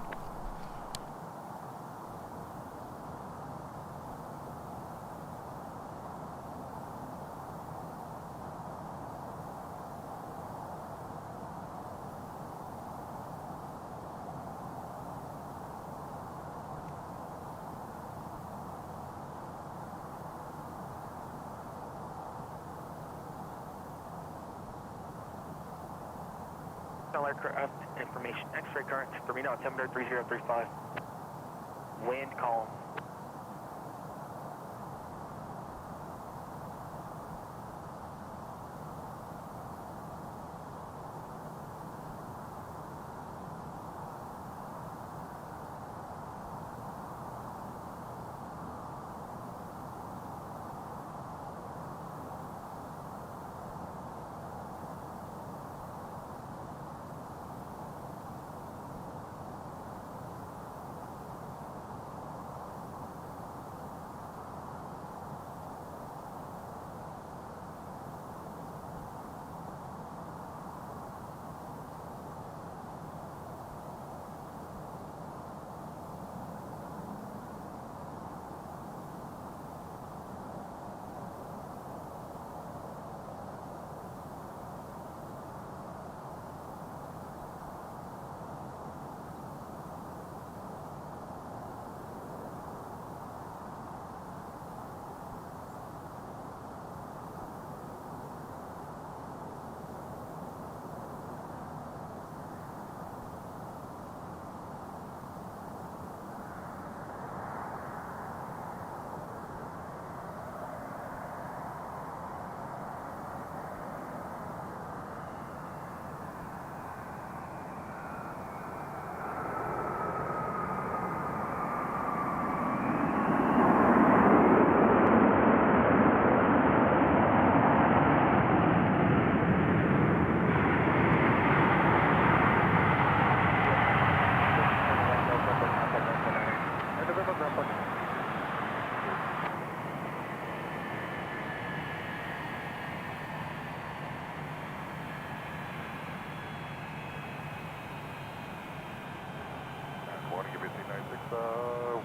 Aircraft information, X-ray current for Reno, altimeter 3035. Wind calm.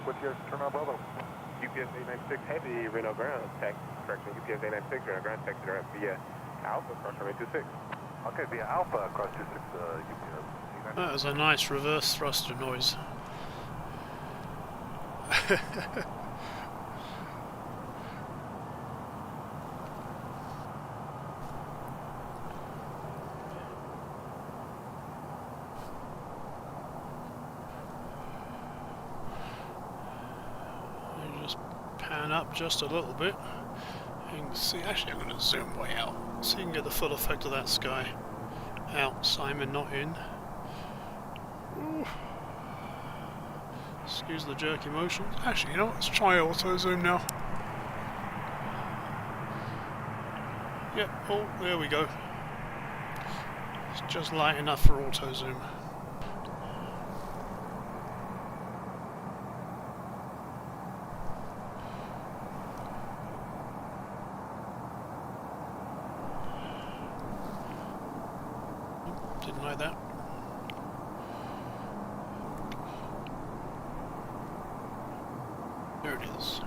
What's your turn on Bravo? UPS 896 Heavy, Reno ground, taxi, correction, UPS 896, Reno ground, taxi direct via Alpha, cross runway 26. Okay, via Alpha, across 26, UPS. That was a nice reverse thruster noise. Just pan up just a little bit. You can see, actually I'm going to zoom way out so you can get the full effect of that sky. Out, Simon not in. Ooh. Excuse the jerky motions. Actually, you know what, let's try auto zoom now. Yep, oh, there we go. It's just light enough for auto zoom. Didn't like that. There it is.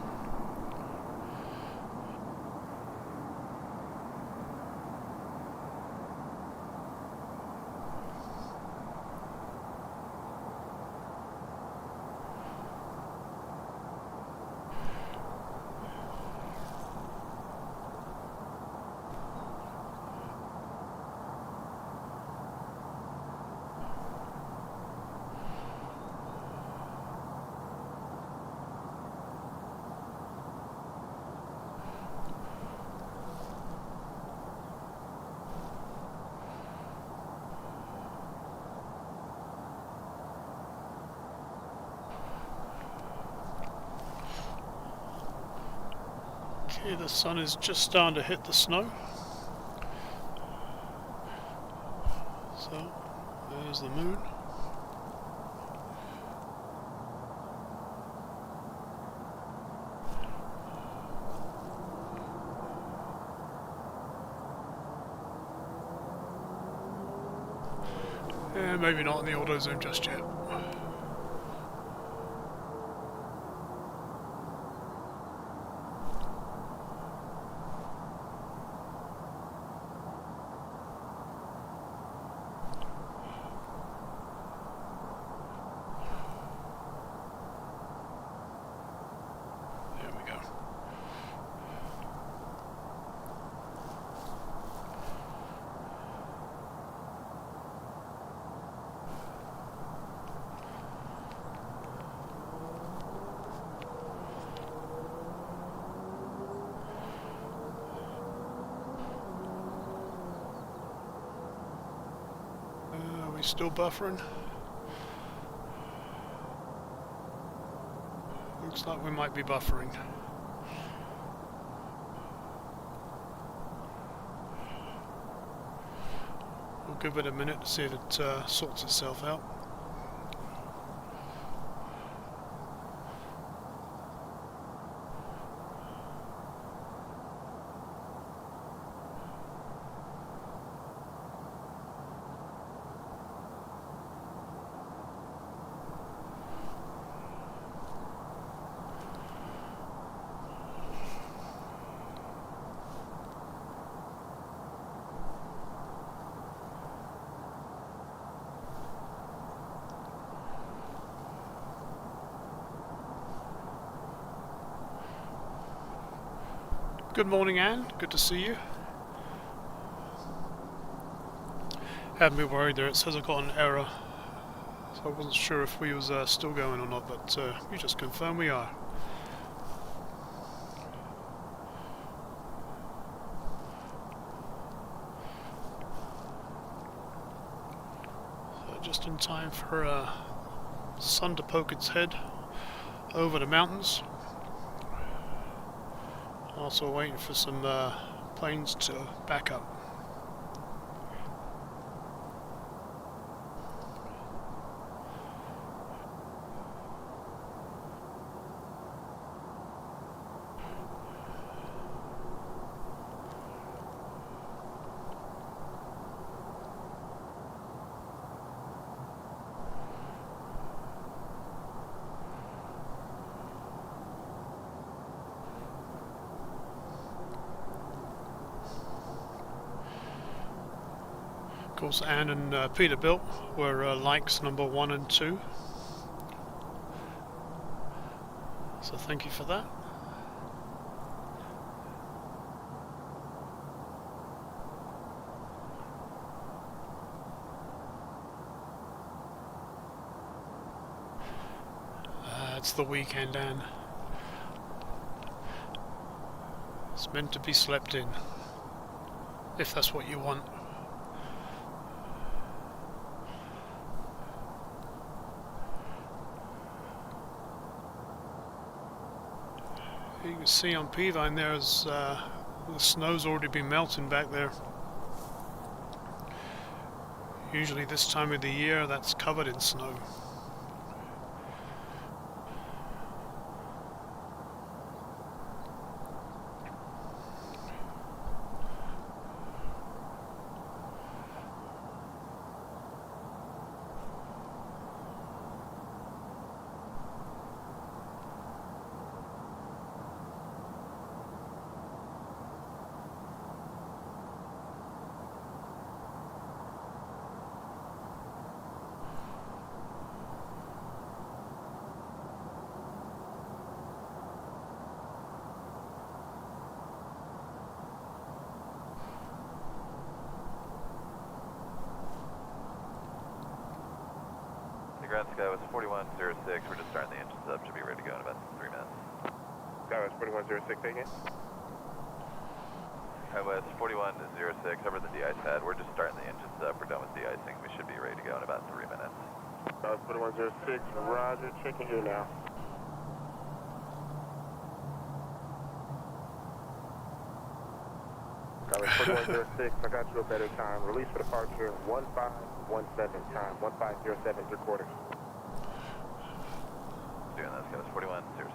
Okay, the sun is just starting to hit the snow. So, there's the moon. Yeah, maybe not in the auto zoom just yet. There we go. Are we still buffering? Looks like we might be buffering. We'll give it a minute to see if it sorts itself out. Good morning, Anne. Good to see you. Had me worried there. It says I got an error, so I wasn't sure if we was still going or not. But you just confirmed we are. So just in time for sun to poke its head over the mountains. Also waiting for some planes to back up. Of course, Anne and Peterbilt were likes number 1 and 2. So thank you for that. It's the weekend, Anne. It's meant to be slept in, if that's what you want. You can see on Peavine there's the snow's already been melting back there. Usually this time of the year that's covered in snow. ground Skywest 4106. We're just starting the engines up. Should be ready to go in about 3 minutes. Skywest 4106 again. Skywest 4106. Over the de-ice pad. We're just starting the engines up. We're done with de-icing. We should be ready to go in about 3 minutes. Skywest 4106. Roger. Checking here now. Skywest 4106. I got you a better time. Release for departure 1517 time. 1507 3/4. Doing that. Skywest 4106.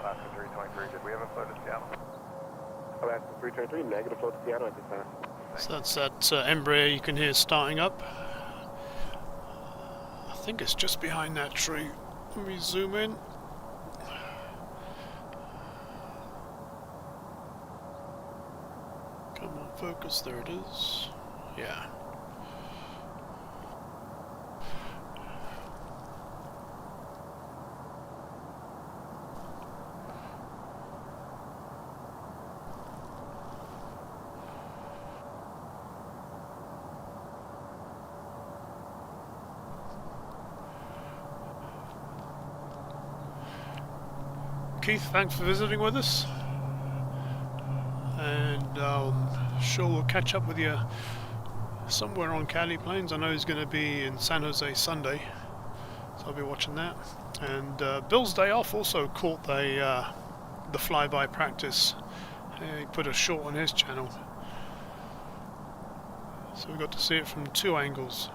Alaska 323, did we have a flow to Seattle? Alaska 323, negative flow to Seattle at this time. So that's that Embraer you can hear starting up. I think it's just behind that tree. Let me zoom in. Come on, focus. There it is. Yeah. Keith, thanks for visiting with us, and sure we'll catch up with you somewhere on Cali Plains. I know he's going to be in San Jose Sunday, so I'll be watching that. And Bill's day off also caught the flyby practice. He put a short on his channel, so we got to see it from 2 angles.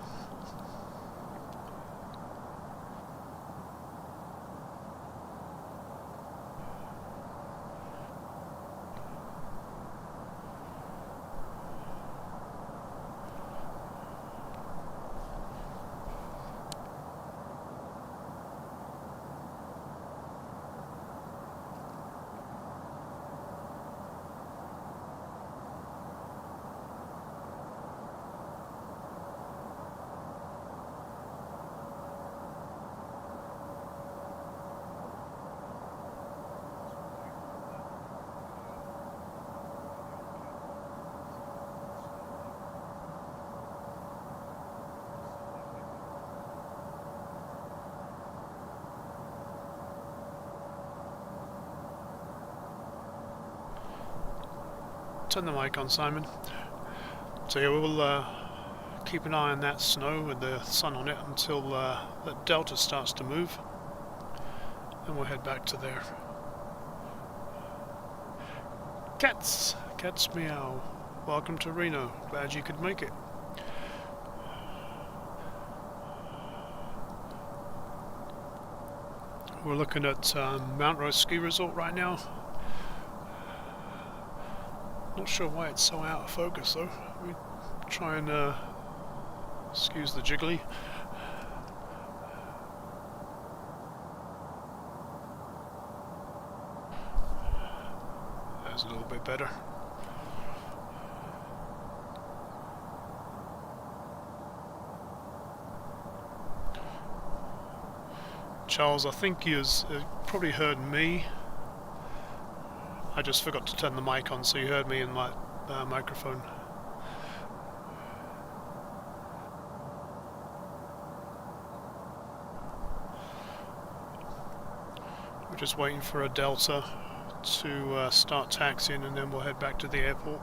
Turn the mic on, Simon. So yeah, we'll keep an eye on that snow with the sun on it until that delta starts to move, and we'll head back to there. Cats meow. Welcome to Reno. Glad you could make it. We're looking at Mount Rose Ski Resort right now. Not sure why it's so out of focus though. We try and excuse the jiggly. That's a little bit better. Charles, I think you probably heard me. I just forgot to turn the mic on, so you heard me in my microphone. We're just waiting for a Delta to start taxiing, and then we'll head back to the airport.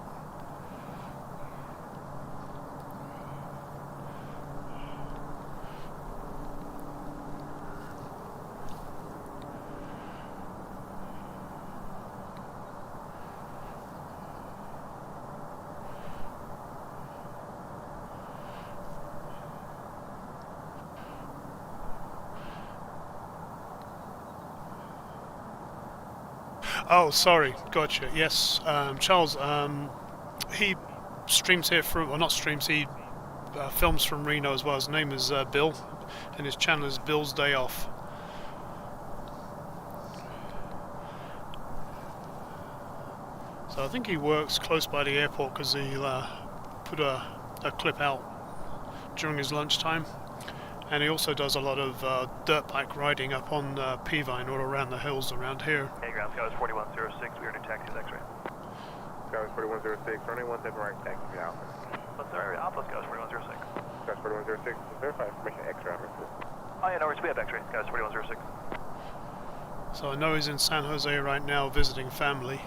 Oh, sorry, gotcha. Yes, Charles, he streams here from, well, not streams, he films from Reno as well. His name is Bill, and his channel is Bill's Day Off. So I think he works close by the airport because he'll put a clip out during his lunchtime. And he also does a lot of dirt bike riding up on Peavine all around the hills around here. Hey, ground Skywest 4106, we are new taxi X-ray. Skywest 4106, running 17 right, taxi out. What's our Alpha Skywest 4106? Scotch 4106, verify information X-ray on this. Oh yeah, no worries, we have X-ray, guys, 4106. So I know he's in San Jose right now visiting family.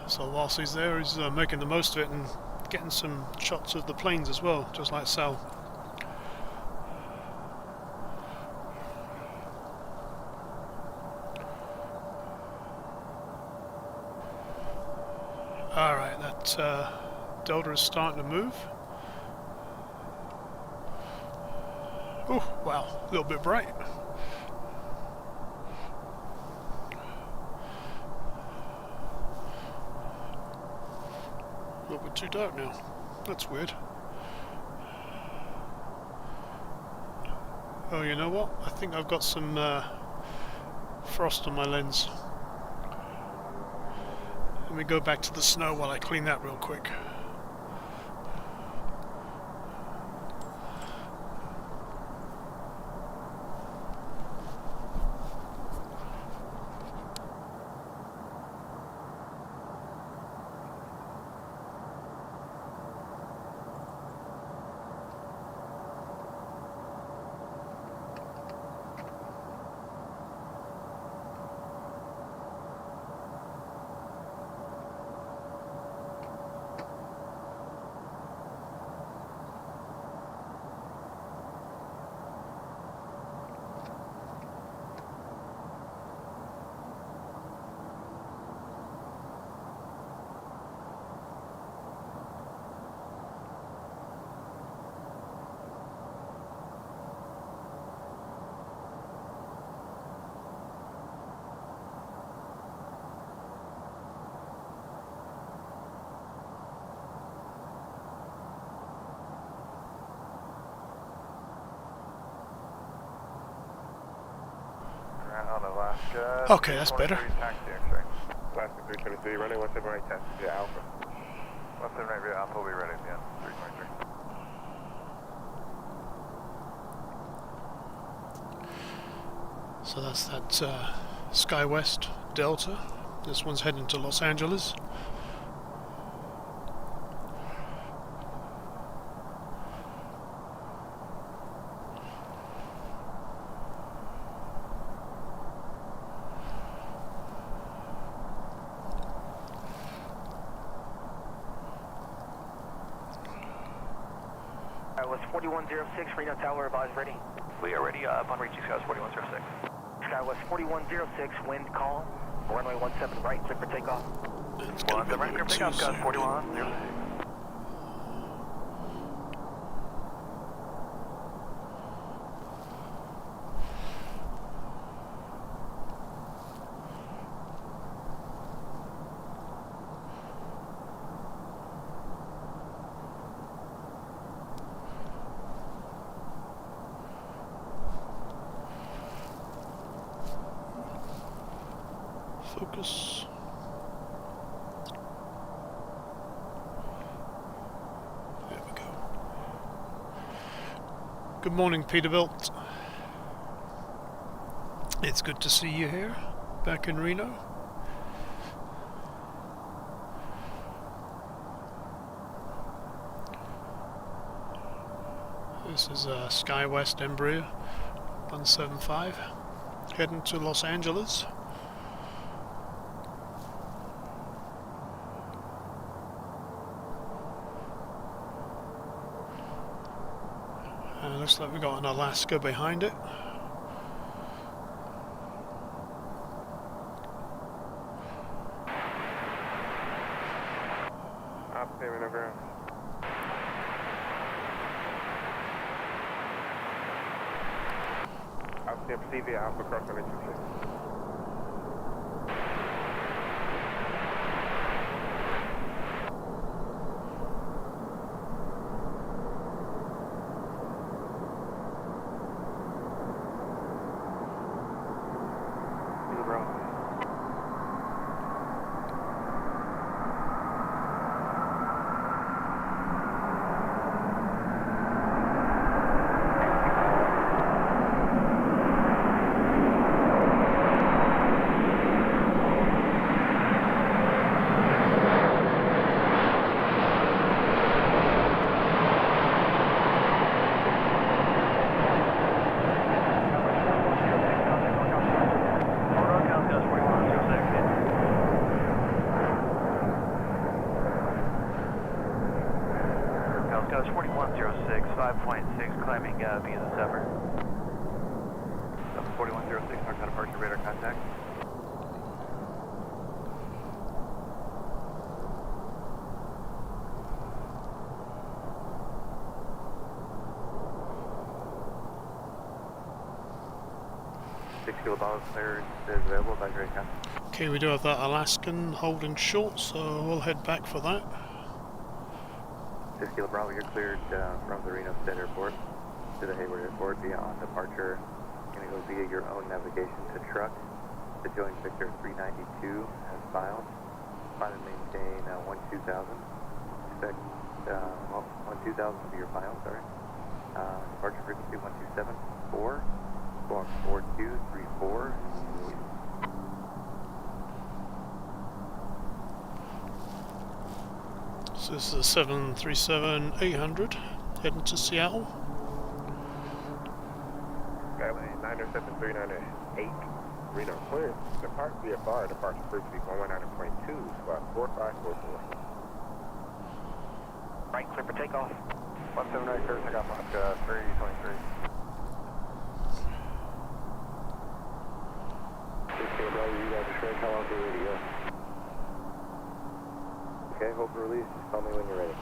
So whilst he's there, he's making the most of it and getting some shots of the planes as well, just like Sal. Alright, that Delta is starting to move. Oh, wow, a little bit bright. A little bit too dark now. That's weird. Oh, you know what? I think I've got some frost on my lens. Let me go back to the snow while I clean that real quick. On Alaska. Okay, that's better. Taxi X-ray. Alaska 323, runway 17 right, taxi via Alpha. 17 right via Alpha will be ready at the end. 323. So that's that SkyWest Delta. This one's heading to Los Angeles. Was 4106, Reno Tower, advised ready. We are ready upon reaching Scotch 4106. Sky was 4106, wind calm, runway 17 right, clear for takeoff. It's going to be Right, clear for takeoff, Scotch 4106. Focus. There we go. Good morning, Peterbilt. It's good to see you here, back in Reno. This is SkyWest Embraer 175, heading to Los Angeles. Looks like we've got an Alaska behind it. Alpha Reno ground. Alpha proceed via Alpha cross runway 26. in the summer. 4106, north departure radar contact. $6 clearance is available by Great Con. Okay, we do have that Alaskan holding short, so we'll head back for that. 6 Kilo Bravo, you're cleared from the Reno Airport to the Hayward Airport via on departure. You're going to go via your own navigation to truck. The joint Victor 392 has filed. Find and maintain 12000. Expect 12000 will be your final, sorry. Departure frequency 1274. Squawk 4234. So this is a 737-800 heading to Seattle. Skyline 97398, Reno cleared. Depart VFR, departure frequency 119.2, squawk 4544. Right, clear for takeoff. 179, clear takeoff, Mach 323. Okay, brother, you got the shred, how long are you go? Okay, hold for release. Just tell me when you're ready.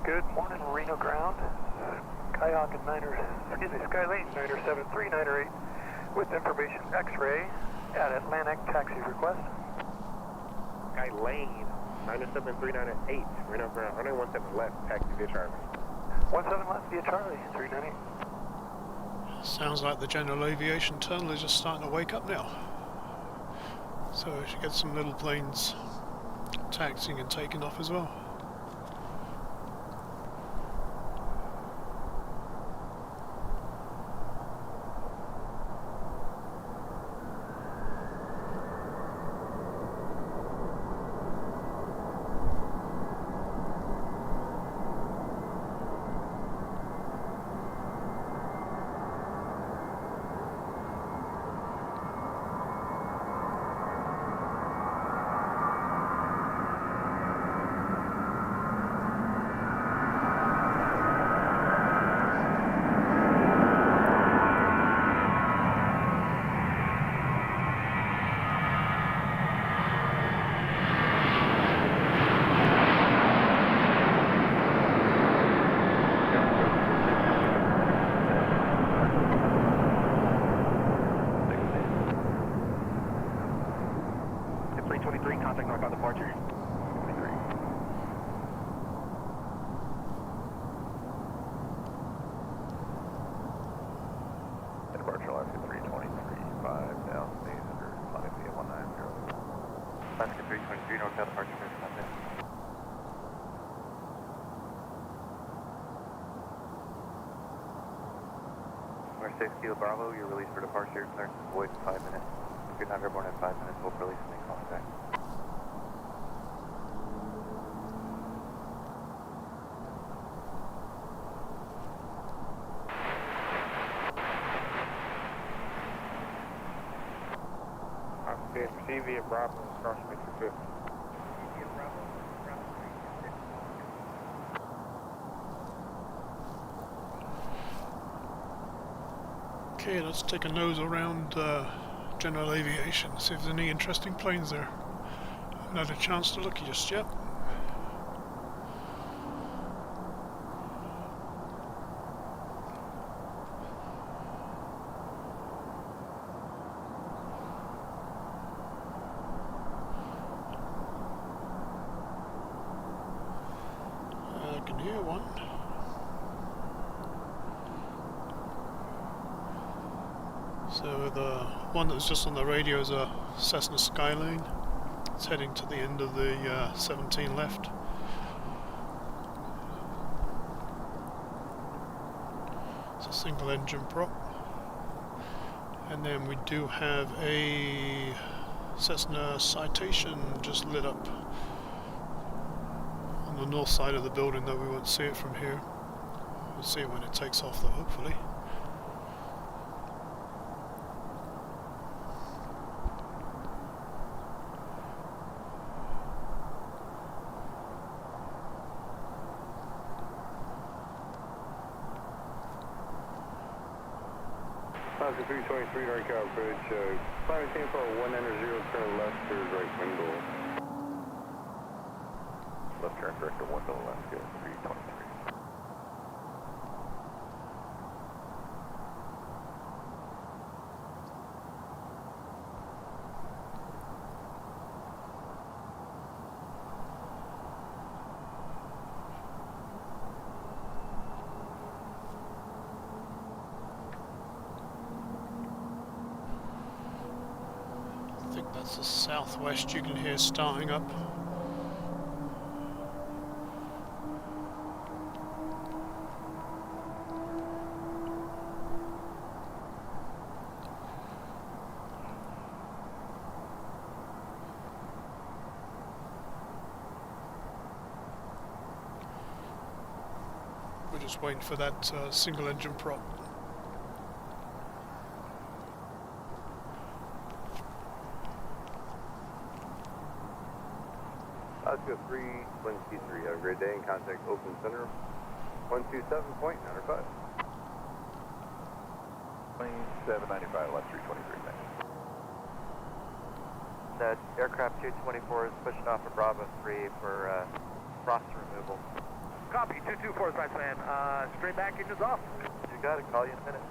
Good morning, Reno ground. Skylane 97398 with information X-ray at Atlantic taxi request. Skylane 97398, Reno ground, runway 17 left, taxi via Charlie. 17 left via Charlie, 398. Sounds like the general aviation tunnel is just starting to wake up now. So we should get some little planes taxiing and taking off as well. Contact northbound departure. Departure Alaska 323.5 down station under Sunny via 190. Alaska 323, northbound departure for contact. Number 6 Kilo Bravo, you're released for departure. Clearance is void in 5 minutes. If you're not airborne in 5 minutes, we'll release and make contact. Proceed via Bravo, cross matrix 50. Okay, let's take a nose around general aviation, see if there's any interesting planes there. Haven't had a chance to look just yet. I can hear one. So the one that was just on the radio is a Cessna Skylane. It's heading to the end of the 17 left. It's a single engine prop. And then we do have a Cessna Citation just lit up on the north side of the building, though we won't see it from here. We'll see it when it takes off though, hopefully. Oscar 323, north coverage. Climbing team for 190, turn left to right window. Left turn director window left, go 323. I think that's the southwest you can hear starting up. We're just waiting for that single engine prop. Oscar 3, Lindsay 3, have a great day, and contact open center 127.95. 2795, left 323, thanks. That aircraft 224 is pushing off of Bravo 3 for frost removal. Copy, 224 is my plan. Straight back, engines off. You got it, call you in a minute.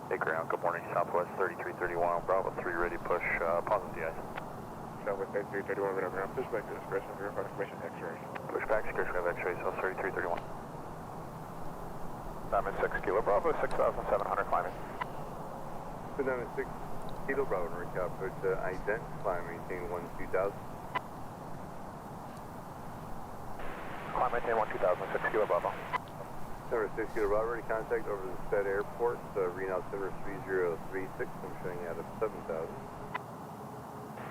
Hey ground, good morning, Southwest 3331, Bravo 3 ready to push, positive DI. Southwest 3331, Reno ground, push back to discretion, verify information X-ray. Push back, discretion of X-ray, South 3331. Diamond 6 Kilo Bravo, 6,700 climbing. Diamond 6 Kilo Bravo, north coverage. Ident, climb maintain 12000. Climb maintain 12000, 6 Kilo Bravo. Number 6 Kilo Bravo, ready contact over the Fed Airport, Reno Altimeter 3036, I'm showing out of 7000.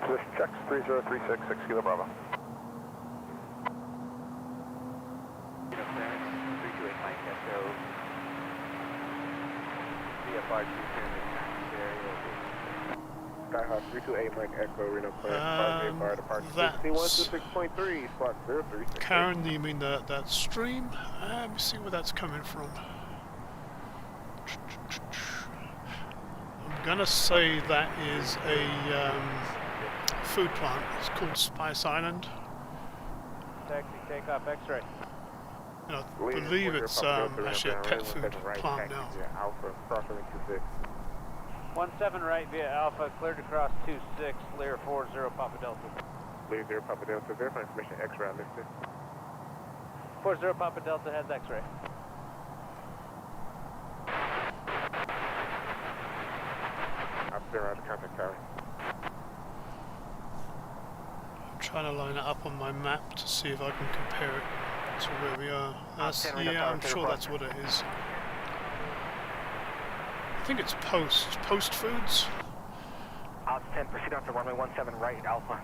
Position checks 3036, 6 Kilo Bravo. 328 Mike Echo. VFR 2 Skyhawk 328, Mike Echo, Reno Plant, positive VFR departure. That's- C126.3, spot 036. Karen, you mean that stream? Let me see where that's coming from. I'm gonna say that is a food plant. It's called Spice Island. Taxi, takeoff, X-ray. And I believe it's actually a pet food plant now. Alpha, crossing 26. 17 right via Alpha, cleared to cross 26, Lear 40 Papa Delta. Lear 0 Papa Delta, verify information X-ray listed. 40 Papa Delta has X-ray. Officer out of contact tower. I'm trying to line it up on my map to see if I can compare it to where we are. That's, 10 Reno yeah, Tower, I'm clear sure for that's what it is. I think it's Post Foods. Ops 10, proceed on to runway 17 right, Alpha.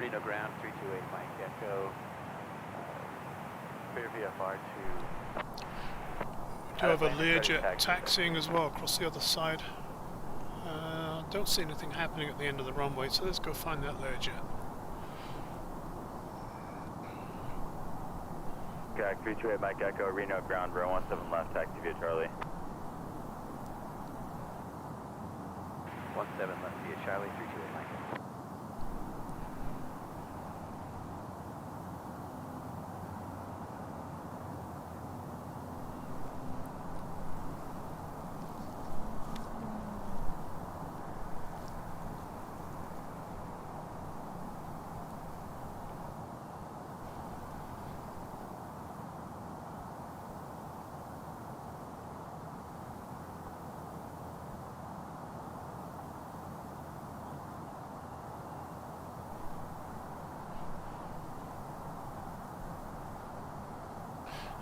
Reno ground 328 Mike Echo. Clear VFR 2. We do have a Learjet taxiing as well across the other side. Don't see anything happening at the end of the runway, so let's go find that Learjet. Okay, 328 Mike Echo, Reno ground, row 17 left, taxi via Charlie. 17 left via Charlie, 328 Mike Echo.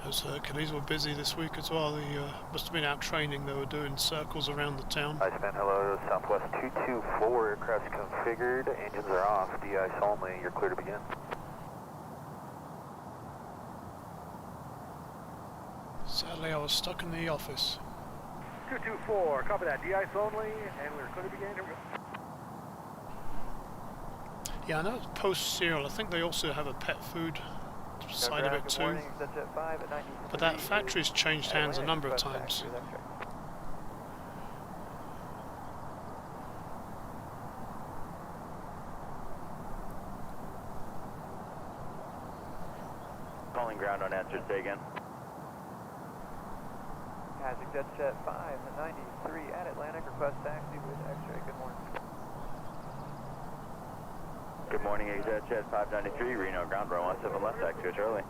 Those Hercules were busy this week as well. They must have been out training. They were doing circles around the town. Iceman, hello, Southwest 224, aircraft's configured, engines are off, de-ice only, you're clear to begin. South Sadly, I was stuck in the office. 224, copy that. De-ice only, and we're going to begin. Here we go. Yeah, I know it's post-cereal. I think they also have a pet food side of it Good too. morning, Jet 5 at 93. But that factory's changed hands a number of times. Calling ground on answer, say again. Magic Jet 5 at 93 at Atlantic, request taxi with X-ray. Good morning. Good morning, Jet 593, Reno, ground row 17 left, X-ray Charlie.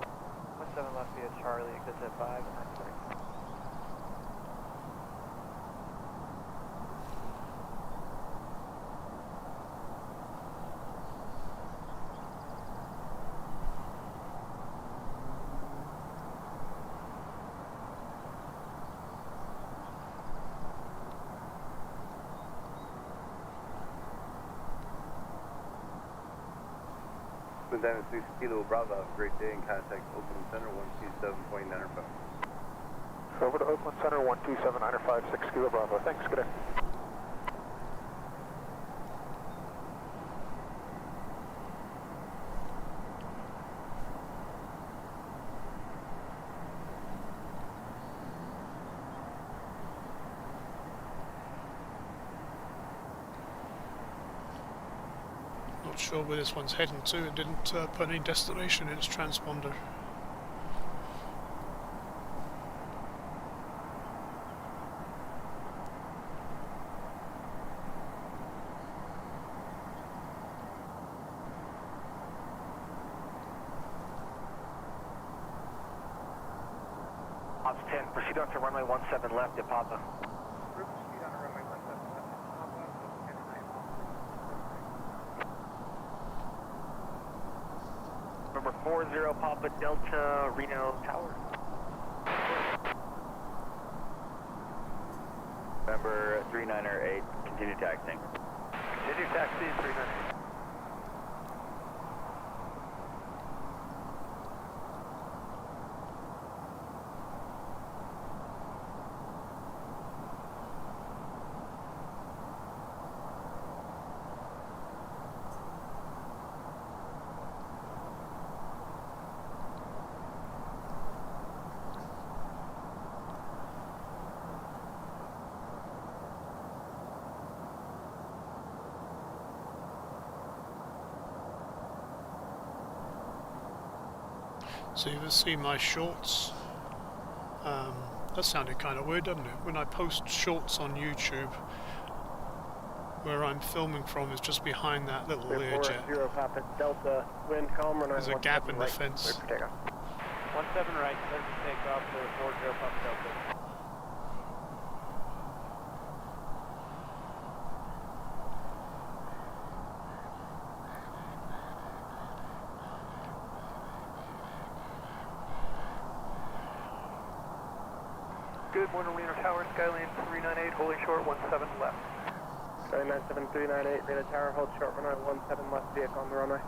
17 left via Charlie, Jet 5 at 93. Diamond 6 Kilo Bravo, have a great day in contact Oakland Center 127.905. Over to Oakland Center 127.905, 6 Kilo Bravo. Thanks, good day. Not sure where this one's heading to. It didn't put any destination in its transponder. Ops 10, proceed on to runway 17 left at Papa. Number 40 Papa Delta Reno Tower. November 398, continue taxiing. Continue taxi 398. So you can see my shorts. That sounded kind of weird, doesn't it? When I post shorts on YouTube, where I'm filming from is just behind that little Learjet. 0 Papa Delta, wind calm, runway There's a gap in the fence. 17 right, clear to take off for 40 Papa Delta. Good morning, Reno Tower, Skyline 398, holding short 17 left. Skyline 7398, Reno Tower, hold short runway 17 left, vehicle on the runway.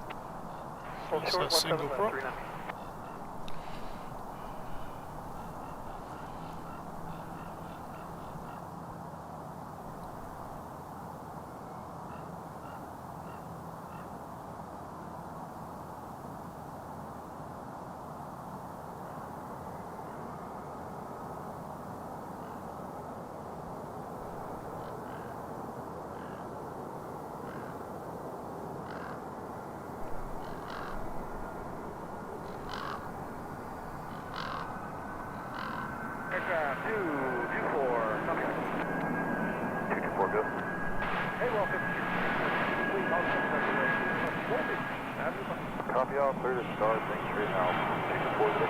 Hold That's short a 17 single left, prop. 398. Aircraft 224, copy. 224, go. Hey, welcome. Please, all the Copy all, clear to start, thanks straight now. 224, go.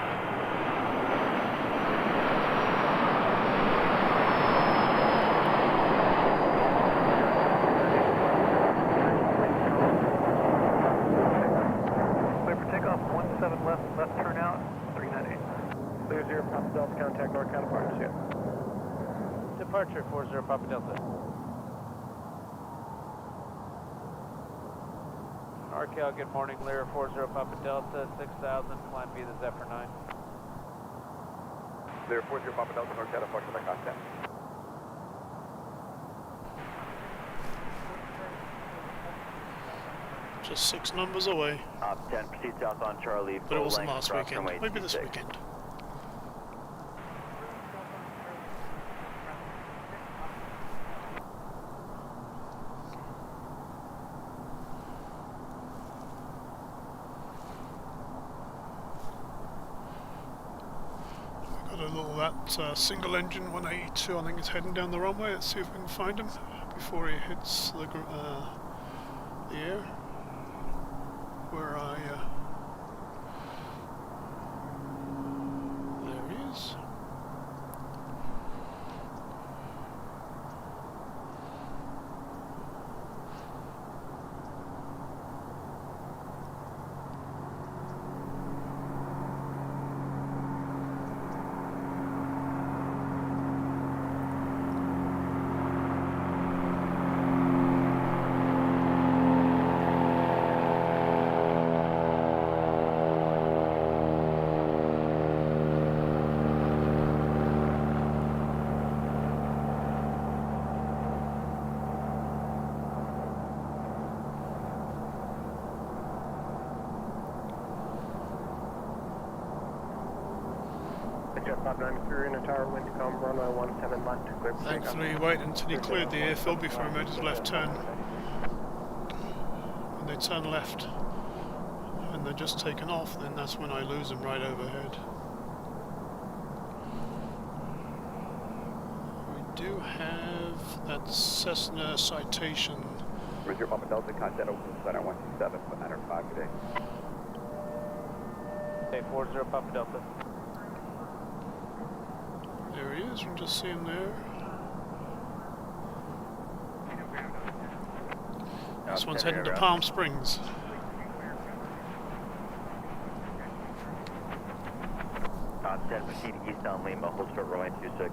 Clear for takeoff, 17 left, left turnout, 398. Clear 0 Papa Delta, contact North counterparts here. Departure 40 Papa Delta. RKL, good morning, Lear 40 Papa Delta, 6000, climb via the Zephyr 9. Clear 40 Papa Delta, North Delta, for the contact. Just 6 numbers away. Op 10, proceed south on Charlie. But it wasn't full last length, weekend. runway Maybe this 26. weekend. Got a little that single engine 182. I think it's heading down the runway. Let's see if we can find him before he hits the air. Where there he is. Jet 593 in a tower, wind to come, runway 17 left, clear for takeoff. Thankfully, he waited until he cleared the airfield before he made his left turn. When they turn left and they're just taken off, then that's when I lose him right overhead. We do have that Cessna citation. Where's your Papa Delta, contact open center 127, 195 today. Okay, 40 Papa Delta. There he is, you can just see him there. This one's heading to Palm Springs. Op 10, proceed east on Lima, hold short runway 26.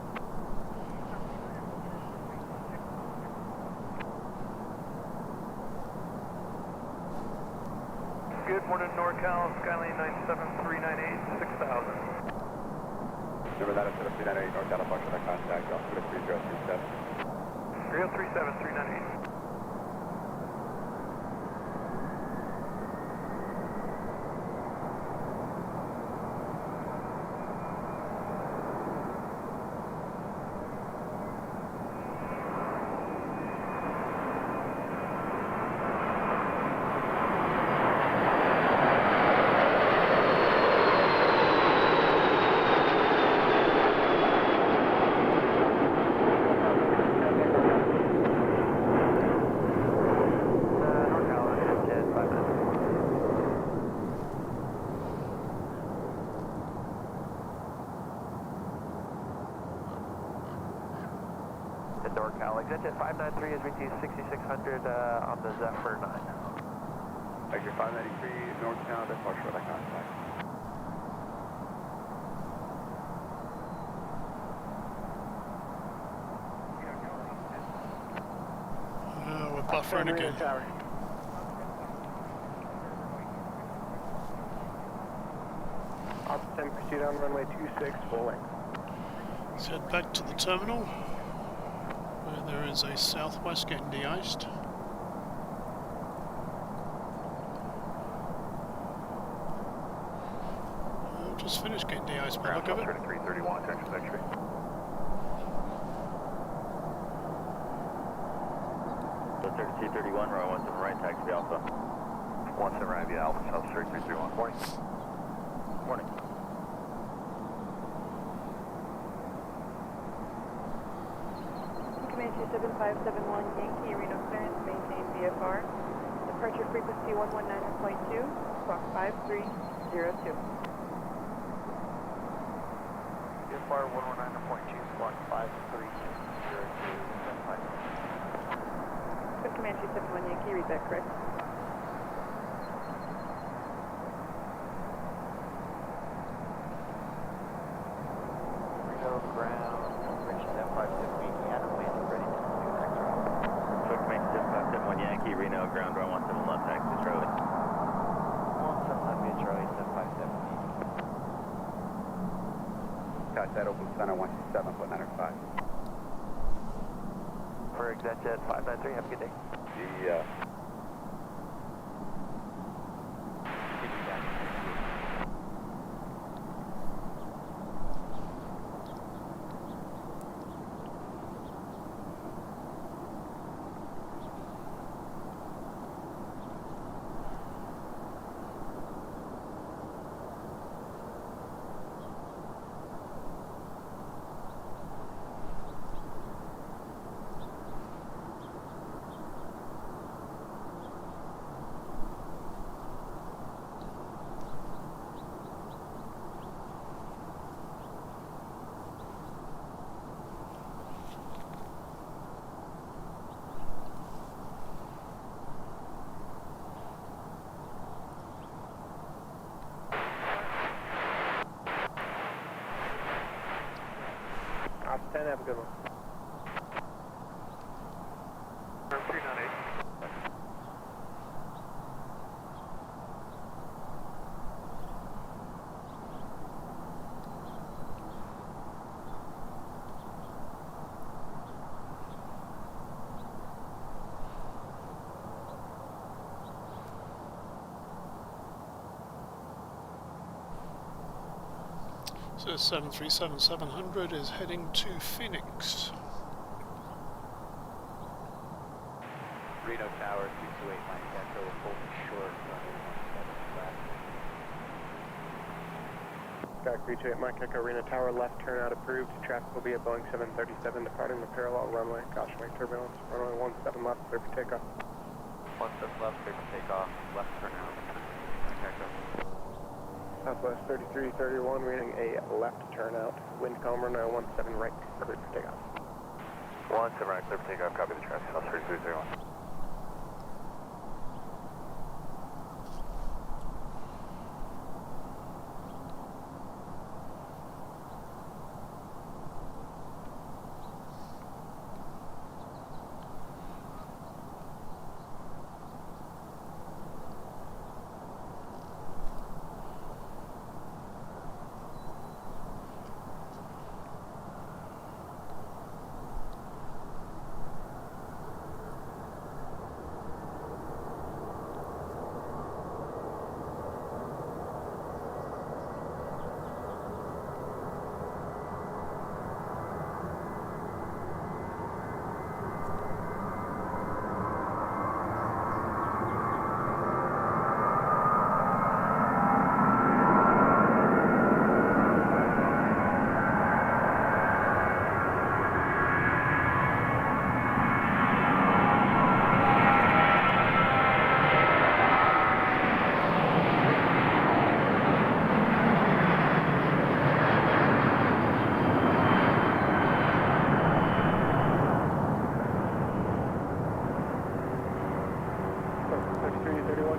Good morning, NorCal, Skyline 97398, 6000. Remember that instead of 398 North Delta, for the contact, I'll put a 3037. 3037, 398. NorCal, exit 593 is reaching 6600 on the Zephyr 9. Exit 593 NorCal, departure for the contact. We're buffering again. Op 10, proceed on runway 26, full length. Let's head back to the terminal, where there is a Southwest getting de-iced. Just finished getting de-iced by the look of it. 3331, Texas X-ray. So 3231, runway 17 right, taxi Alpha. 17 right, via Alpha, South 3331. Morning. Morning. Comanche 7571 Yankee, Reno clearance, maintain VFR. Departure frequency 119.2, squawk 5302. VFR 119.2, squawk 5302. Good Comanche 71 Yankee, read that correct. Reno ground, reaching that 578 Adam, landing ready to do next round. Quick Comanche 7571 Yankee, Reno ground, run 17 left, taxi Charlie. 17 left, via Charlie, 7578. right side open center 127.95. For ExactJet 593, have a good day. Yeah. Ops 10, have a good one. 398. So 737-700 is heading to Phoenix. Reno Tower, 328 Mike Echo, holding short, runway 17 left. Sky 328 Mike Echo, Reno Tower, left turnout approved. Traffic will be at Boeing 737 departing the parallel runway. Cautionary turbulence, runway 17 left, clear for takeoff. 17 left, clear for takeoff, left turnout. Mike Echo. Southwest 3331, reading a left turnout. Wind calm, runway 17 right, clear for takeoff. 17 right, clear for takeoff, copy the traffic, South 3331.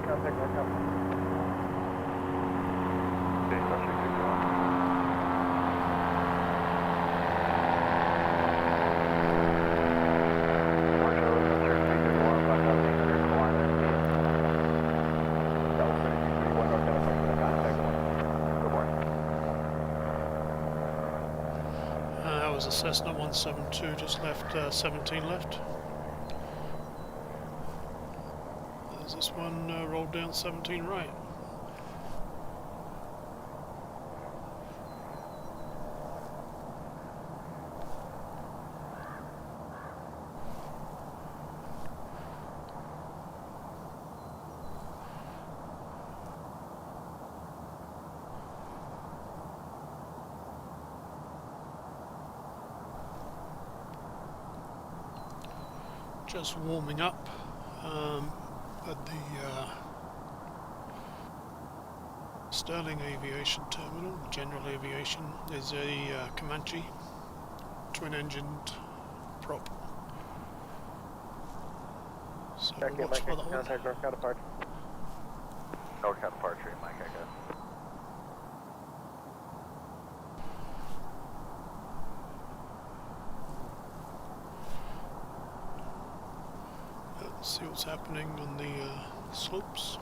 Contact North. Okay, South 3331. That was a Cessna 172, just left 17 left. There's this one rolled down 17 right. Just warming up at the Sterling Aviation Terminal, General Aviation. There's a Comanche twin-engined prop. So we'll watch for that one. Contact NorCal departure. NorCal departure, Mike Echo. Let's see what's happening on the slopes.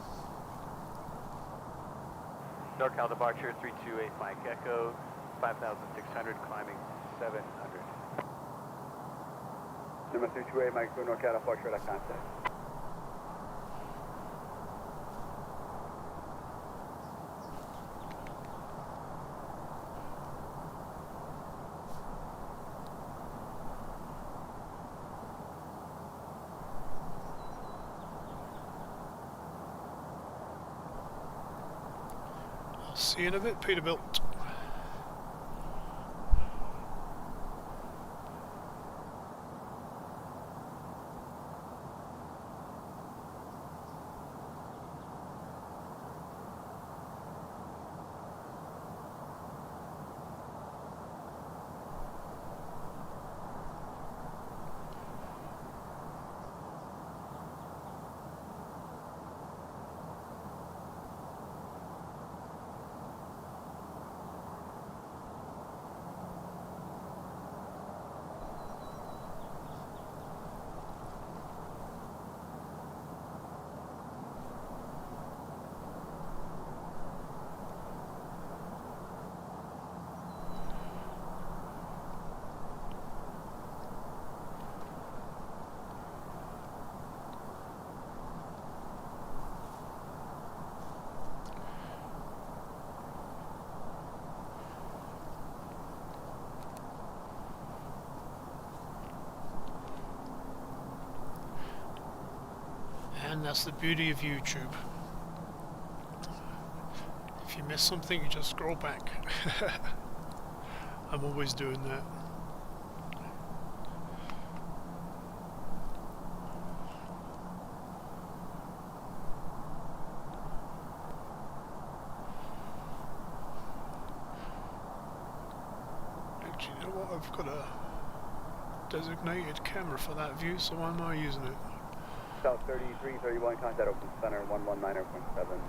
NorCal departure 328 Mike Echo, 5,600, climbing 700. Number 328, Mike, Uno, Cat, Foxtrot, contact. See you in a bit, Peterbilt. And that's the beauty of YouTube. If you miss something, you just scroll back. I'm always doing that. Actually, you know what? I've got a designated camera for that view, so why am I using it? South 3331, contact open center 119.7.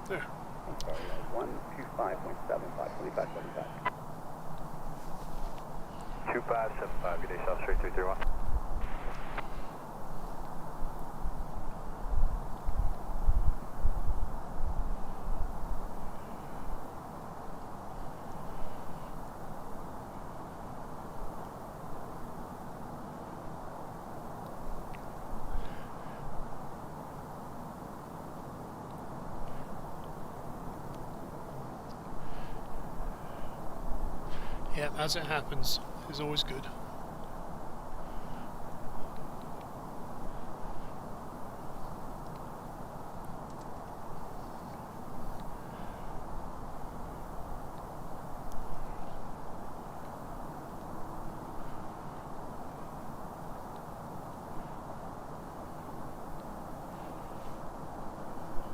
There. I'm sorry, 125.75, 2575. 2575, good day, South Street 331. Yeah, as it happens, is always good.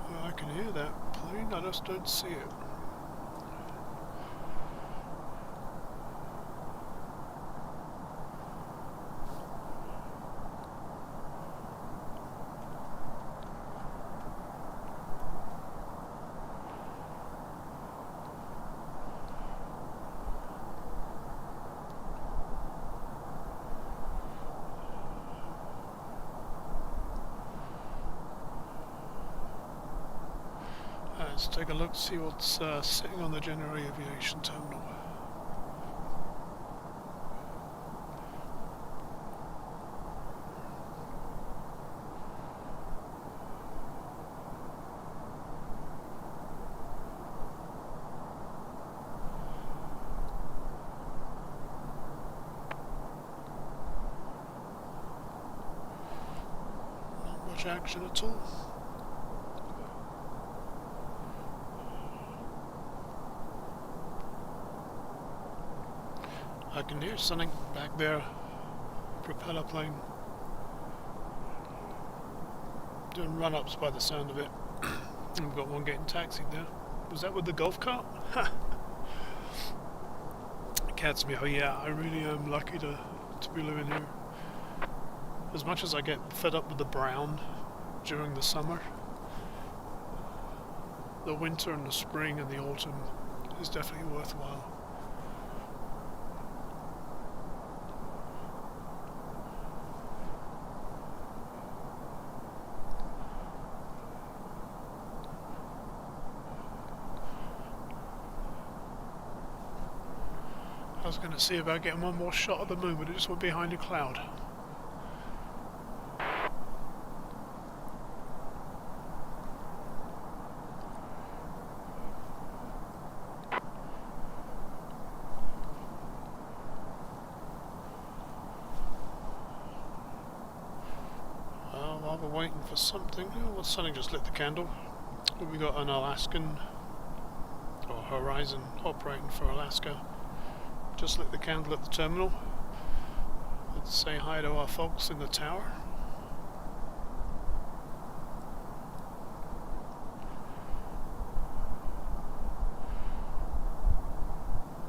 Well, I can hear that plane, I just don't see it. Let's take a look, see what's sitting on the General Aviation Terminal. Not much action at all. I can hear something back there. Propeller plane. Doing run-ups by the sound of it. We've got one getting taxied there. Was that with the golf cart? Cat's meow. Yeah, I really am lucky to be living here. As much as I get fed up with the brown during the summer, the winter and the spring and the autumn is definitely worthwhile. was going to see about getting one more shot of the moon, but it just went behind a cloud. While we're waiting for something, oh, well, something just lit the candle. We got an Alaskan, or Horizon operating for Alaska. Just lit the candle at the terminal. Let's say hi to our folks in the tower.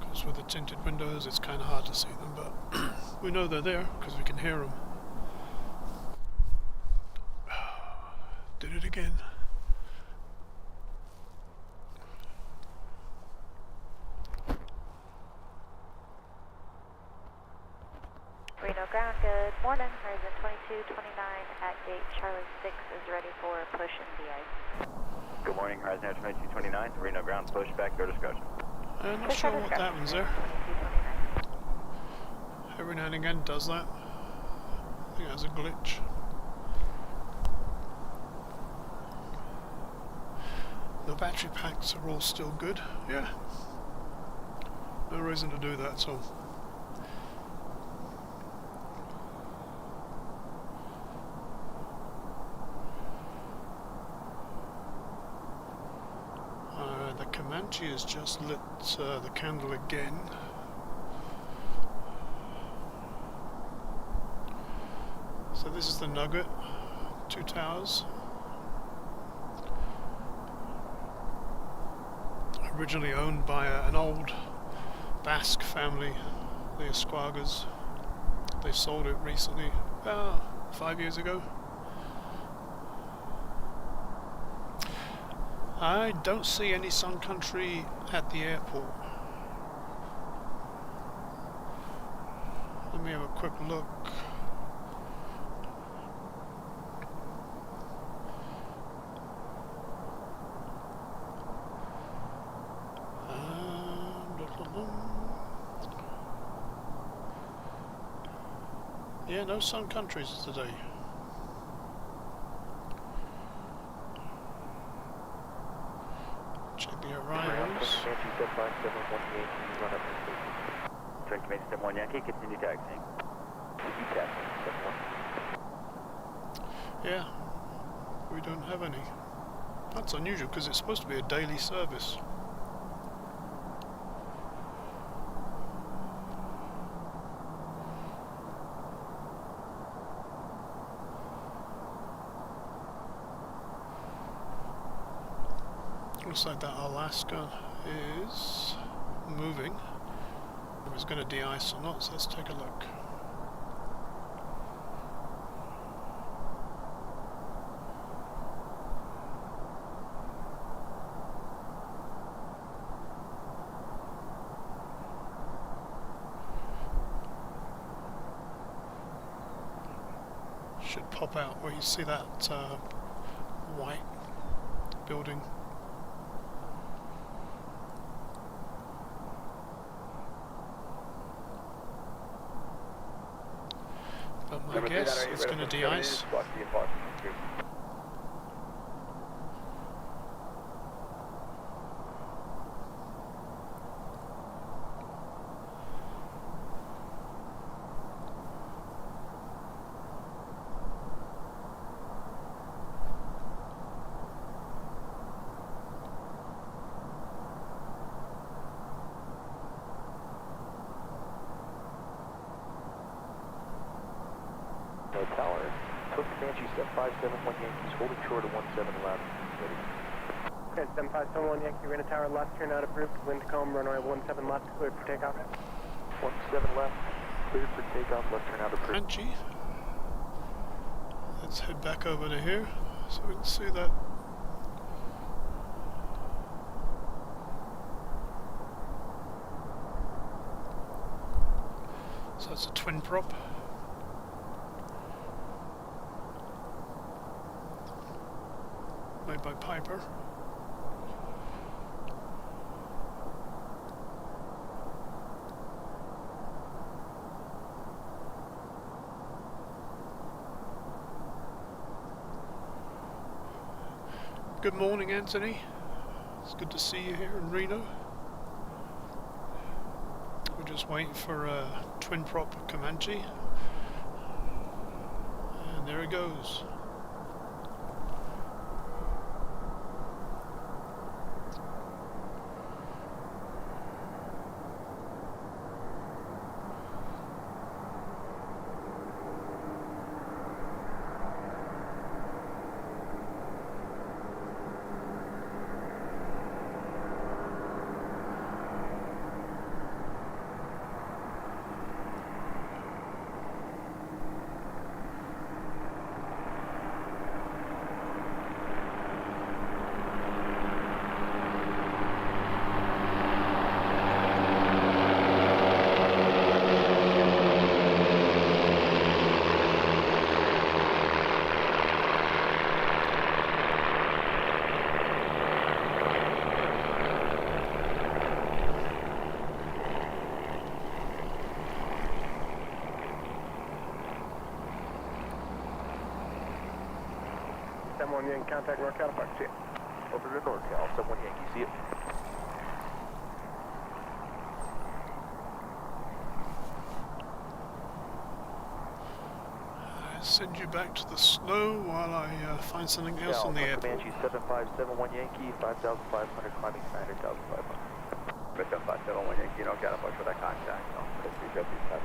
Because with the tinted windows it's kind of hard to see them, but we know they're there because we can hear them. Did it again. Reno ground, good morning. Horizon 2229 at gate Charlie 6 is ready for push and de-ice. Good morning, Horizon Air 2229, Reno ground, push back, go discussion. I'm not sure what happens there. Every now and again it does that. I think it has a glitch. The battery packs are all still good. Yeah. No reason to do that, so. The Comanche has just lit the candle again. So this is the Nugget, 2 towers. Originally owned by an old Basque family, the Esquagas. They sold it recently, about 5 years ago. I don't see any Sun Country at the airport. Let me have a quick look. Yeah, no Sun Countries today. Check the arrivals. Train Comanche 71 Yankee, continue taxiing. Yeah, we don't have any. That's unusual because it's supposed to be a daily service. Looks like that Alaska is moving. If it's going to de-ice or not, so let's take a look. Should pop out where you see that white building. But my guess it's going to de-ice. Tower. Took Comanche 7571 Yankees, holding short of 17 left. Ready. Okay, 7571 Yankee, Reno Tower left, turn out approved. Wind Tacoma, runway 17 left, cleared for takeoff. 17 left, cleared for takeoff, left turn out approved. Comanche. Let's head back over to here so we can see that. So that's a twin prop. Made by Piper. Good morning, Anthony. It's good to see you here in Reno. We're just waiting for a twin prop Comanche. And there it goes. One Yankee, contact NorCal, Park C. Over to NorCal, 71 Yankee, see it. I'll send you back to the snow while I find something else in the airport. Comanche 7571 Yankee, 5,500, climbing 900,500. But 7571 Yankee, you don't get much for that contact. No, 3037.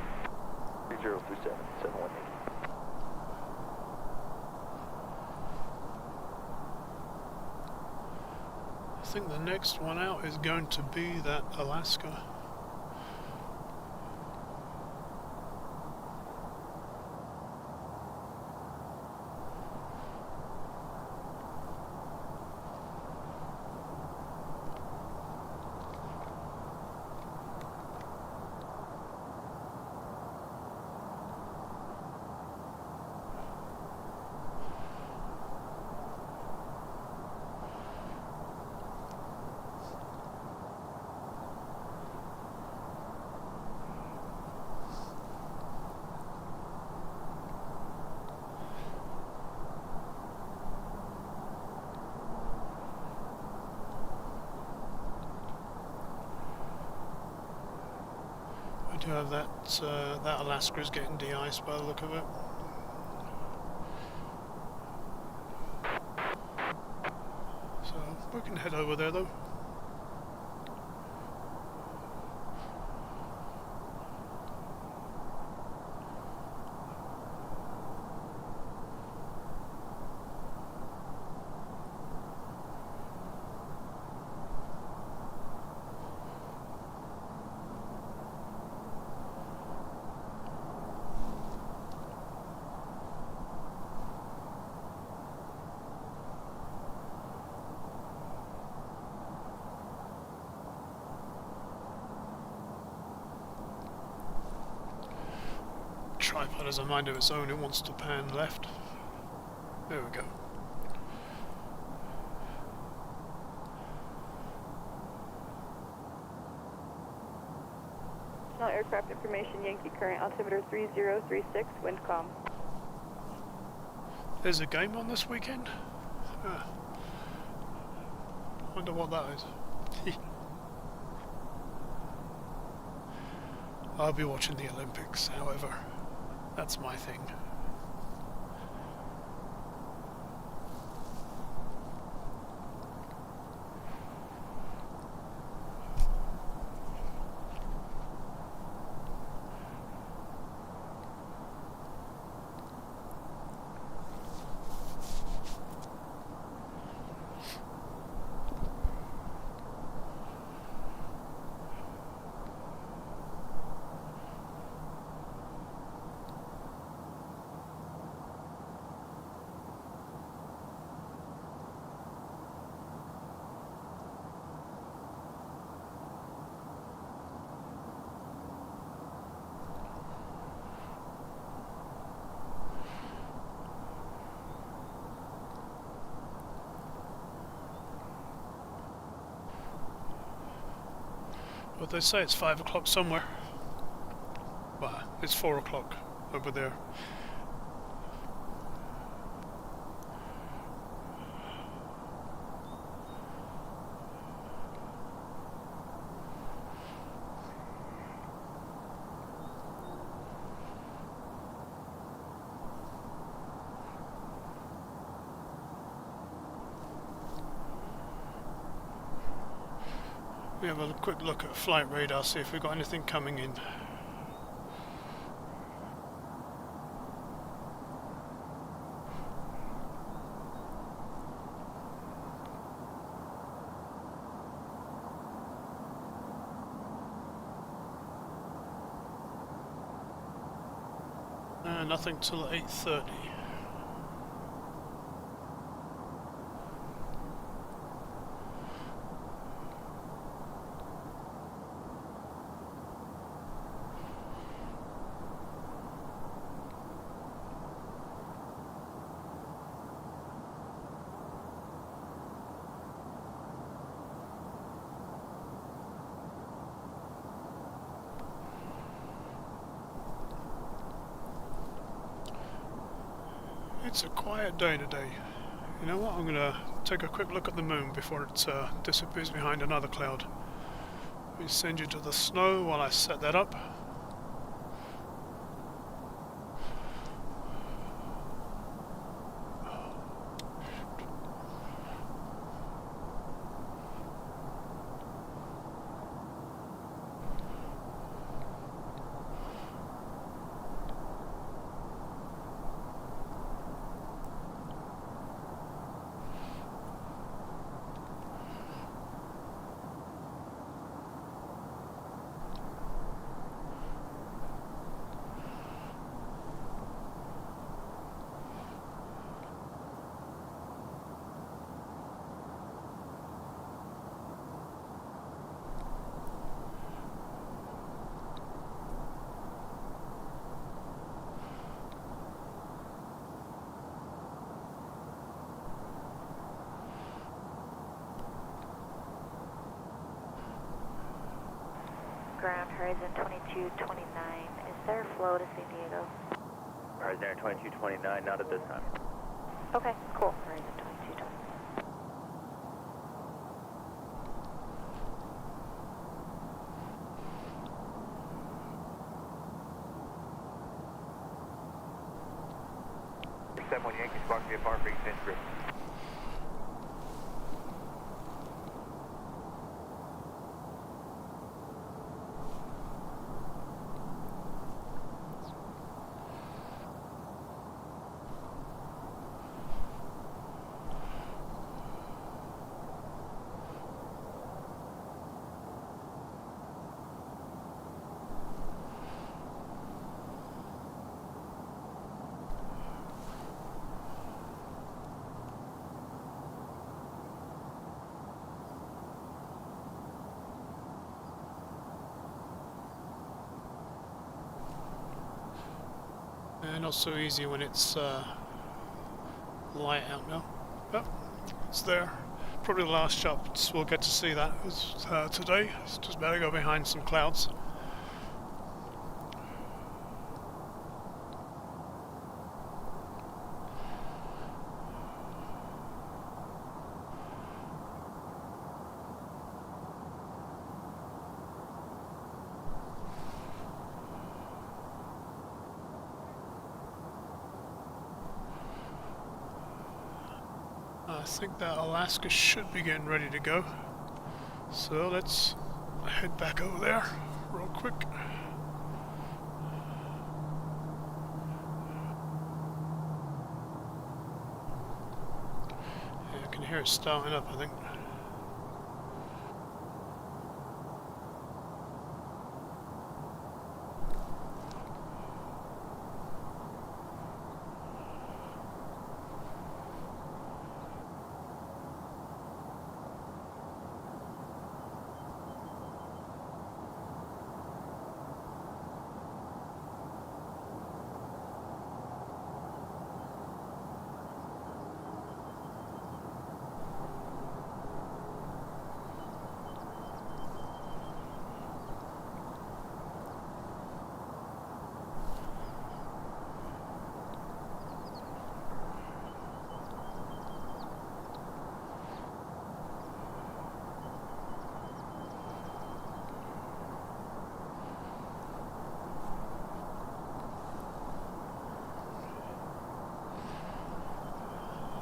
3037, 71 Yankee. I think the next one out is going to be that Alaska. I do have that Alaska is getting de-iced by the look of it. So we can head over there though. Tripod has a mind of its own, it wants to pan left. There we go. Now aircraft information, Yankee current altimeter 3036, wind calm. There's a game on this weekend? Wonder what that is. I'll be watching the Olympics, however. That's my thing. But they say it's 5 o'clock somewhere. Well, it's 4 o'clock over there. me have a quick look at flight radar, see if we've got anything coming in. Nothing till 8:30. It's a quiet day today. You know what, I'm going to take a quick look at the moon before it disappears behind another cloud. Let me send you to the snow while I set that up. Ground Horizon 2229. Is there a flow to San Diego? Horizon Air 2229, not at this time. Okay, cool. Horizon 2229. One Yankee Squawk to be apart for extended group. Not so easy when it's light out now. Oh, it's there. Probably the last shots we'll get to see that is, today. It's just better go behind some clouds. I think that Alaska should be getting ready to go. So let's head back over there real quick. Yeah, I can hear it starting up, I think.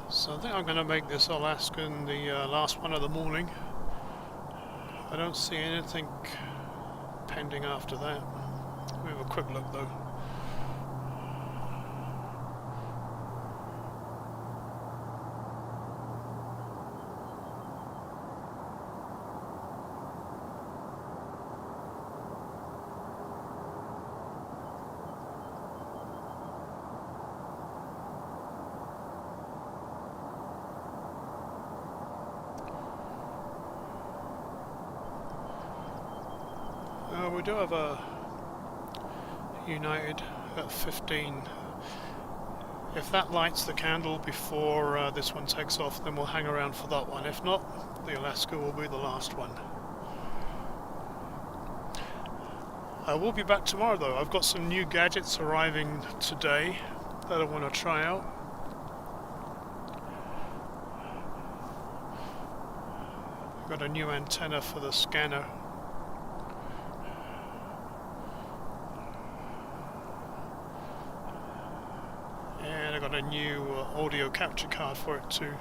So I think I'm going to make this Alaskan the last one of the morning. I don't see anything pending after that. We have a quick look though. We do have a United at 15. If that lights the candle before this one takes off, then we'll hang around for that one. If not, the Alaska will be the last one. I will be back tomorrow though. I've got some new gadgets arriving today that I want to try out. I've got a new antenna for the scanner. And I got a new audio capture card for it too.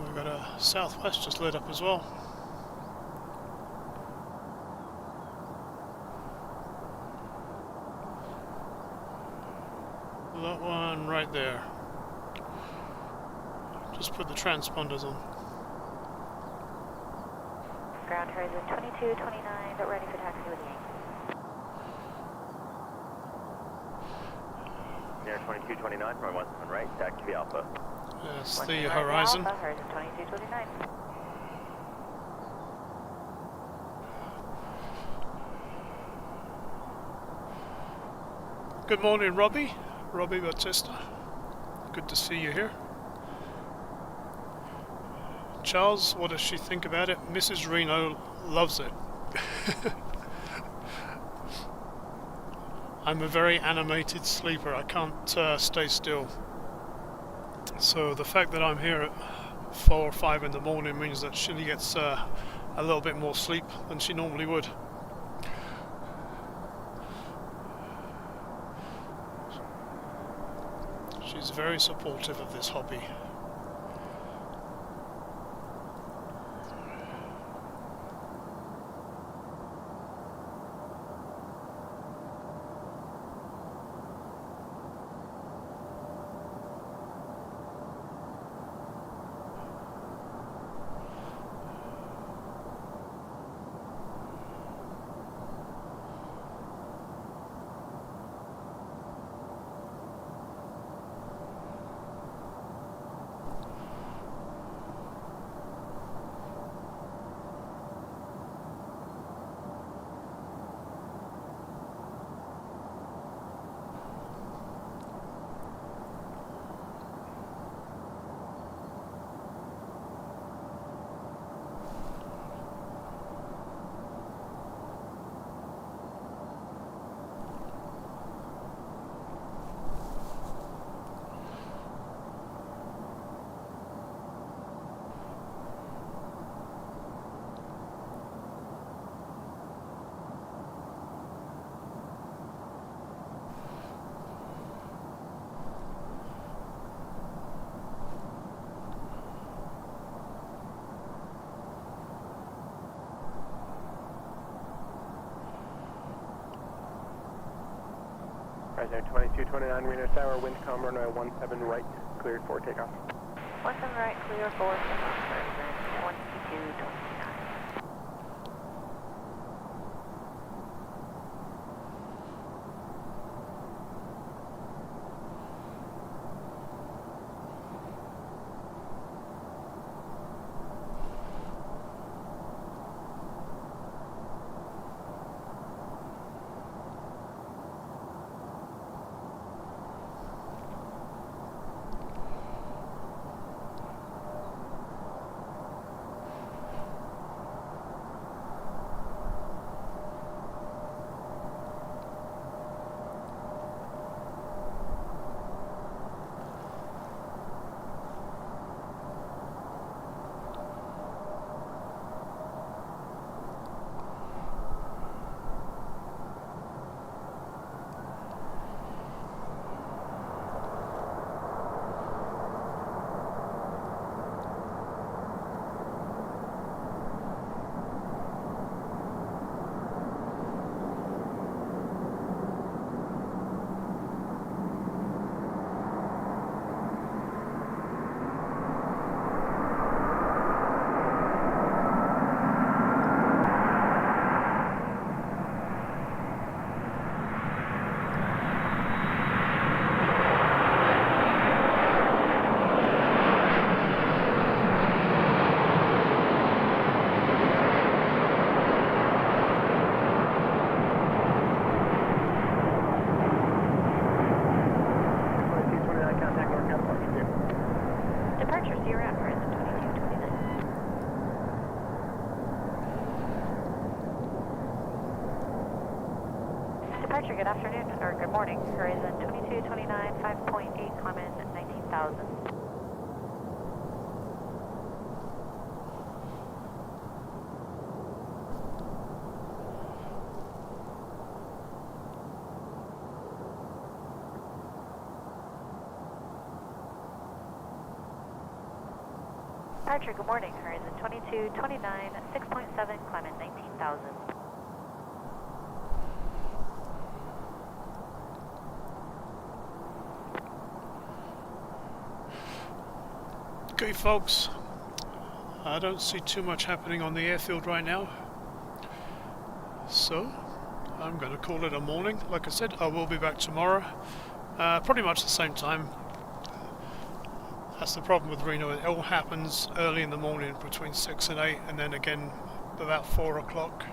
We've got a Southwest just lit up as well. That one right there. Just put the transponders on. Ground horizon 2229, but ready for taxi with Yankee. Near 2229, runway 17 right, taxi Alpha. That's the horizon. Alpha, horizon 2229. Good morning, Robbie Bautista. Good to see you here. Charles, what does she think about it? Mrs. Reno loves it. I'm a very animated sleeper. I can't stay still. So the fact that I'm here at 4 or 5 in the morning means that she gets a little bit more sleep than she normally would. She's very supportive of this hobby. Horizon 2229, Reno Tower, wind calm, runway 17 right, cleared for takeoff. 17 right, clear for takeoff, horizon 2229. good afternoon, or good morning. Horizon 2229, 5.8, climbing 19,000. Archer, good morning. Horizon 2229, 6.7, climbing 19,000. Okay, folks, I don't see too much happening on the airfield right now, so I'm going to call it a morning. Like I said, I will be back tomorrow, pretty much the same time. That's the problem with Reno. It all happens early in the morning between 6 and 8, and then again about 4 o'clock.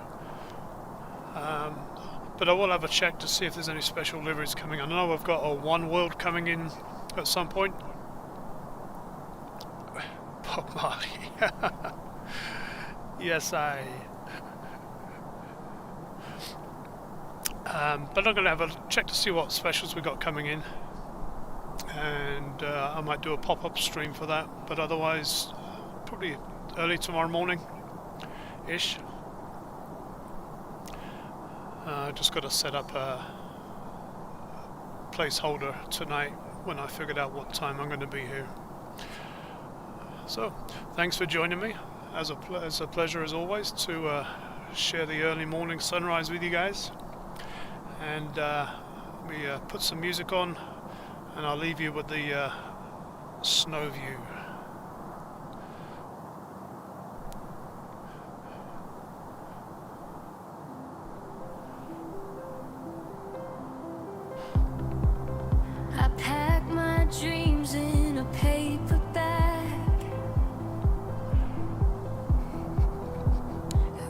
But I will have a check to see if there's any special liveries coming. I know I've got a One World coming in at some point. Bob Marley. Yes, but I'm going to have a check to see what specials we got coming in, and I might do a pop-up stream for that, but otherwise probably early tomorrow morning ish. Just got to set up a placeholder tonight when I figured out what time I'm going to be here. So, thanks for joining me. It's a pleasure as always to share the early morning sunrise with you guys. And we put some music on, and I'll leave you with the snow view. I pack my dreams in a paper bag.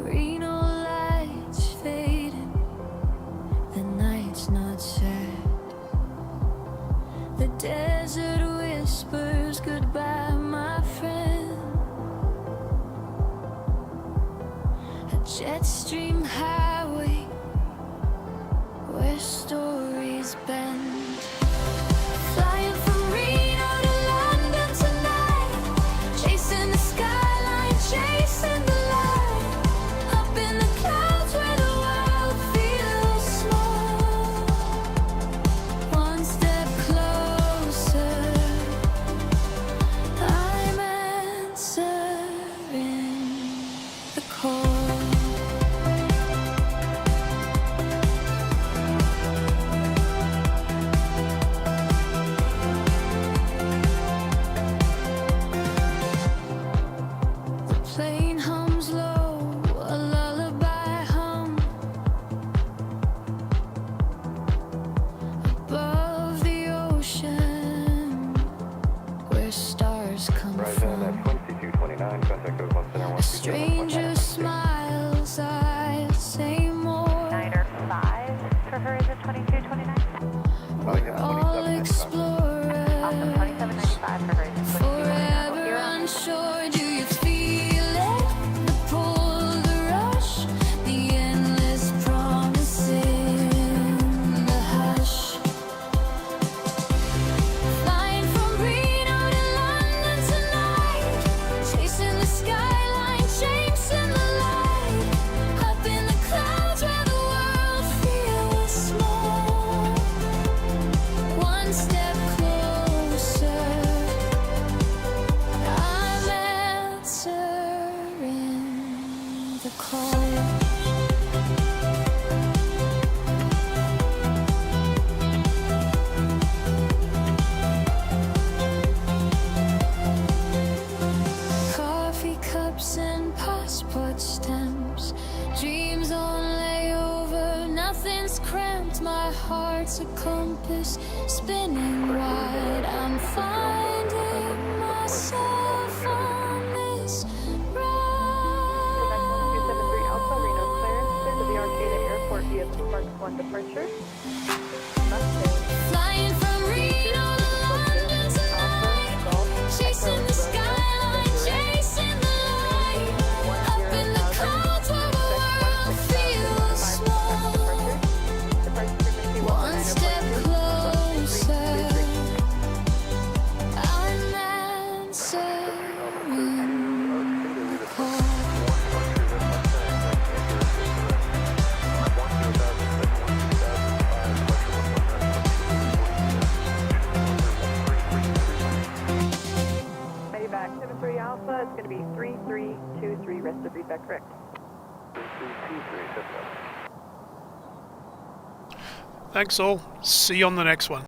Reno lights fading, the night's not sad. The desert whispers goodbye, my friend. A jet stream highway where stories bend. Flying from Reno to London tonight, chasing the skyline, chasing the light. Up in the clouds where the world feels small. One step closer, I'm answering the call. Plane hums low, a lullaby hum. Above the ocean, where stars come from. At 2229, contact code 1 A stranger smiles, I'll say more. 905 for Horizon 2229. We're all explorers, Awesome, 2795 for Horizon 2229. forever unsure. Do you feel it? The pull, the rush, the endless promise in the hush. Flying from Reno to London tonight, chasing the skyline, chasing the light. Up in the clouds where the world feels small. One step closer, I'm answering the call. Coffee cups and passport stamps, dreams on layover, nothing's cramped. My heart's a compass spinning wide. I'm finding myself on this ride. 273 Alpha, Reno clearance into the Arcata Airport via Mark 1 departure. Flying from Reno to London tonight, chasing the skyline, chasing the light. Up in the clouds where the world feels small. Departure frequency 3 Alpha, it's going to be 3323, rest of readback correct. 3323, 7 Thanks all. See you on the next one.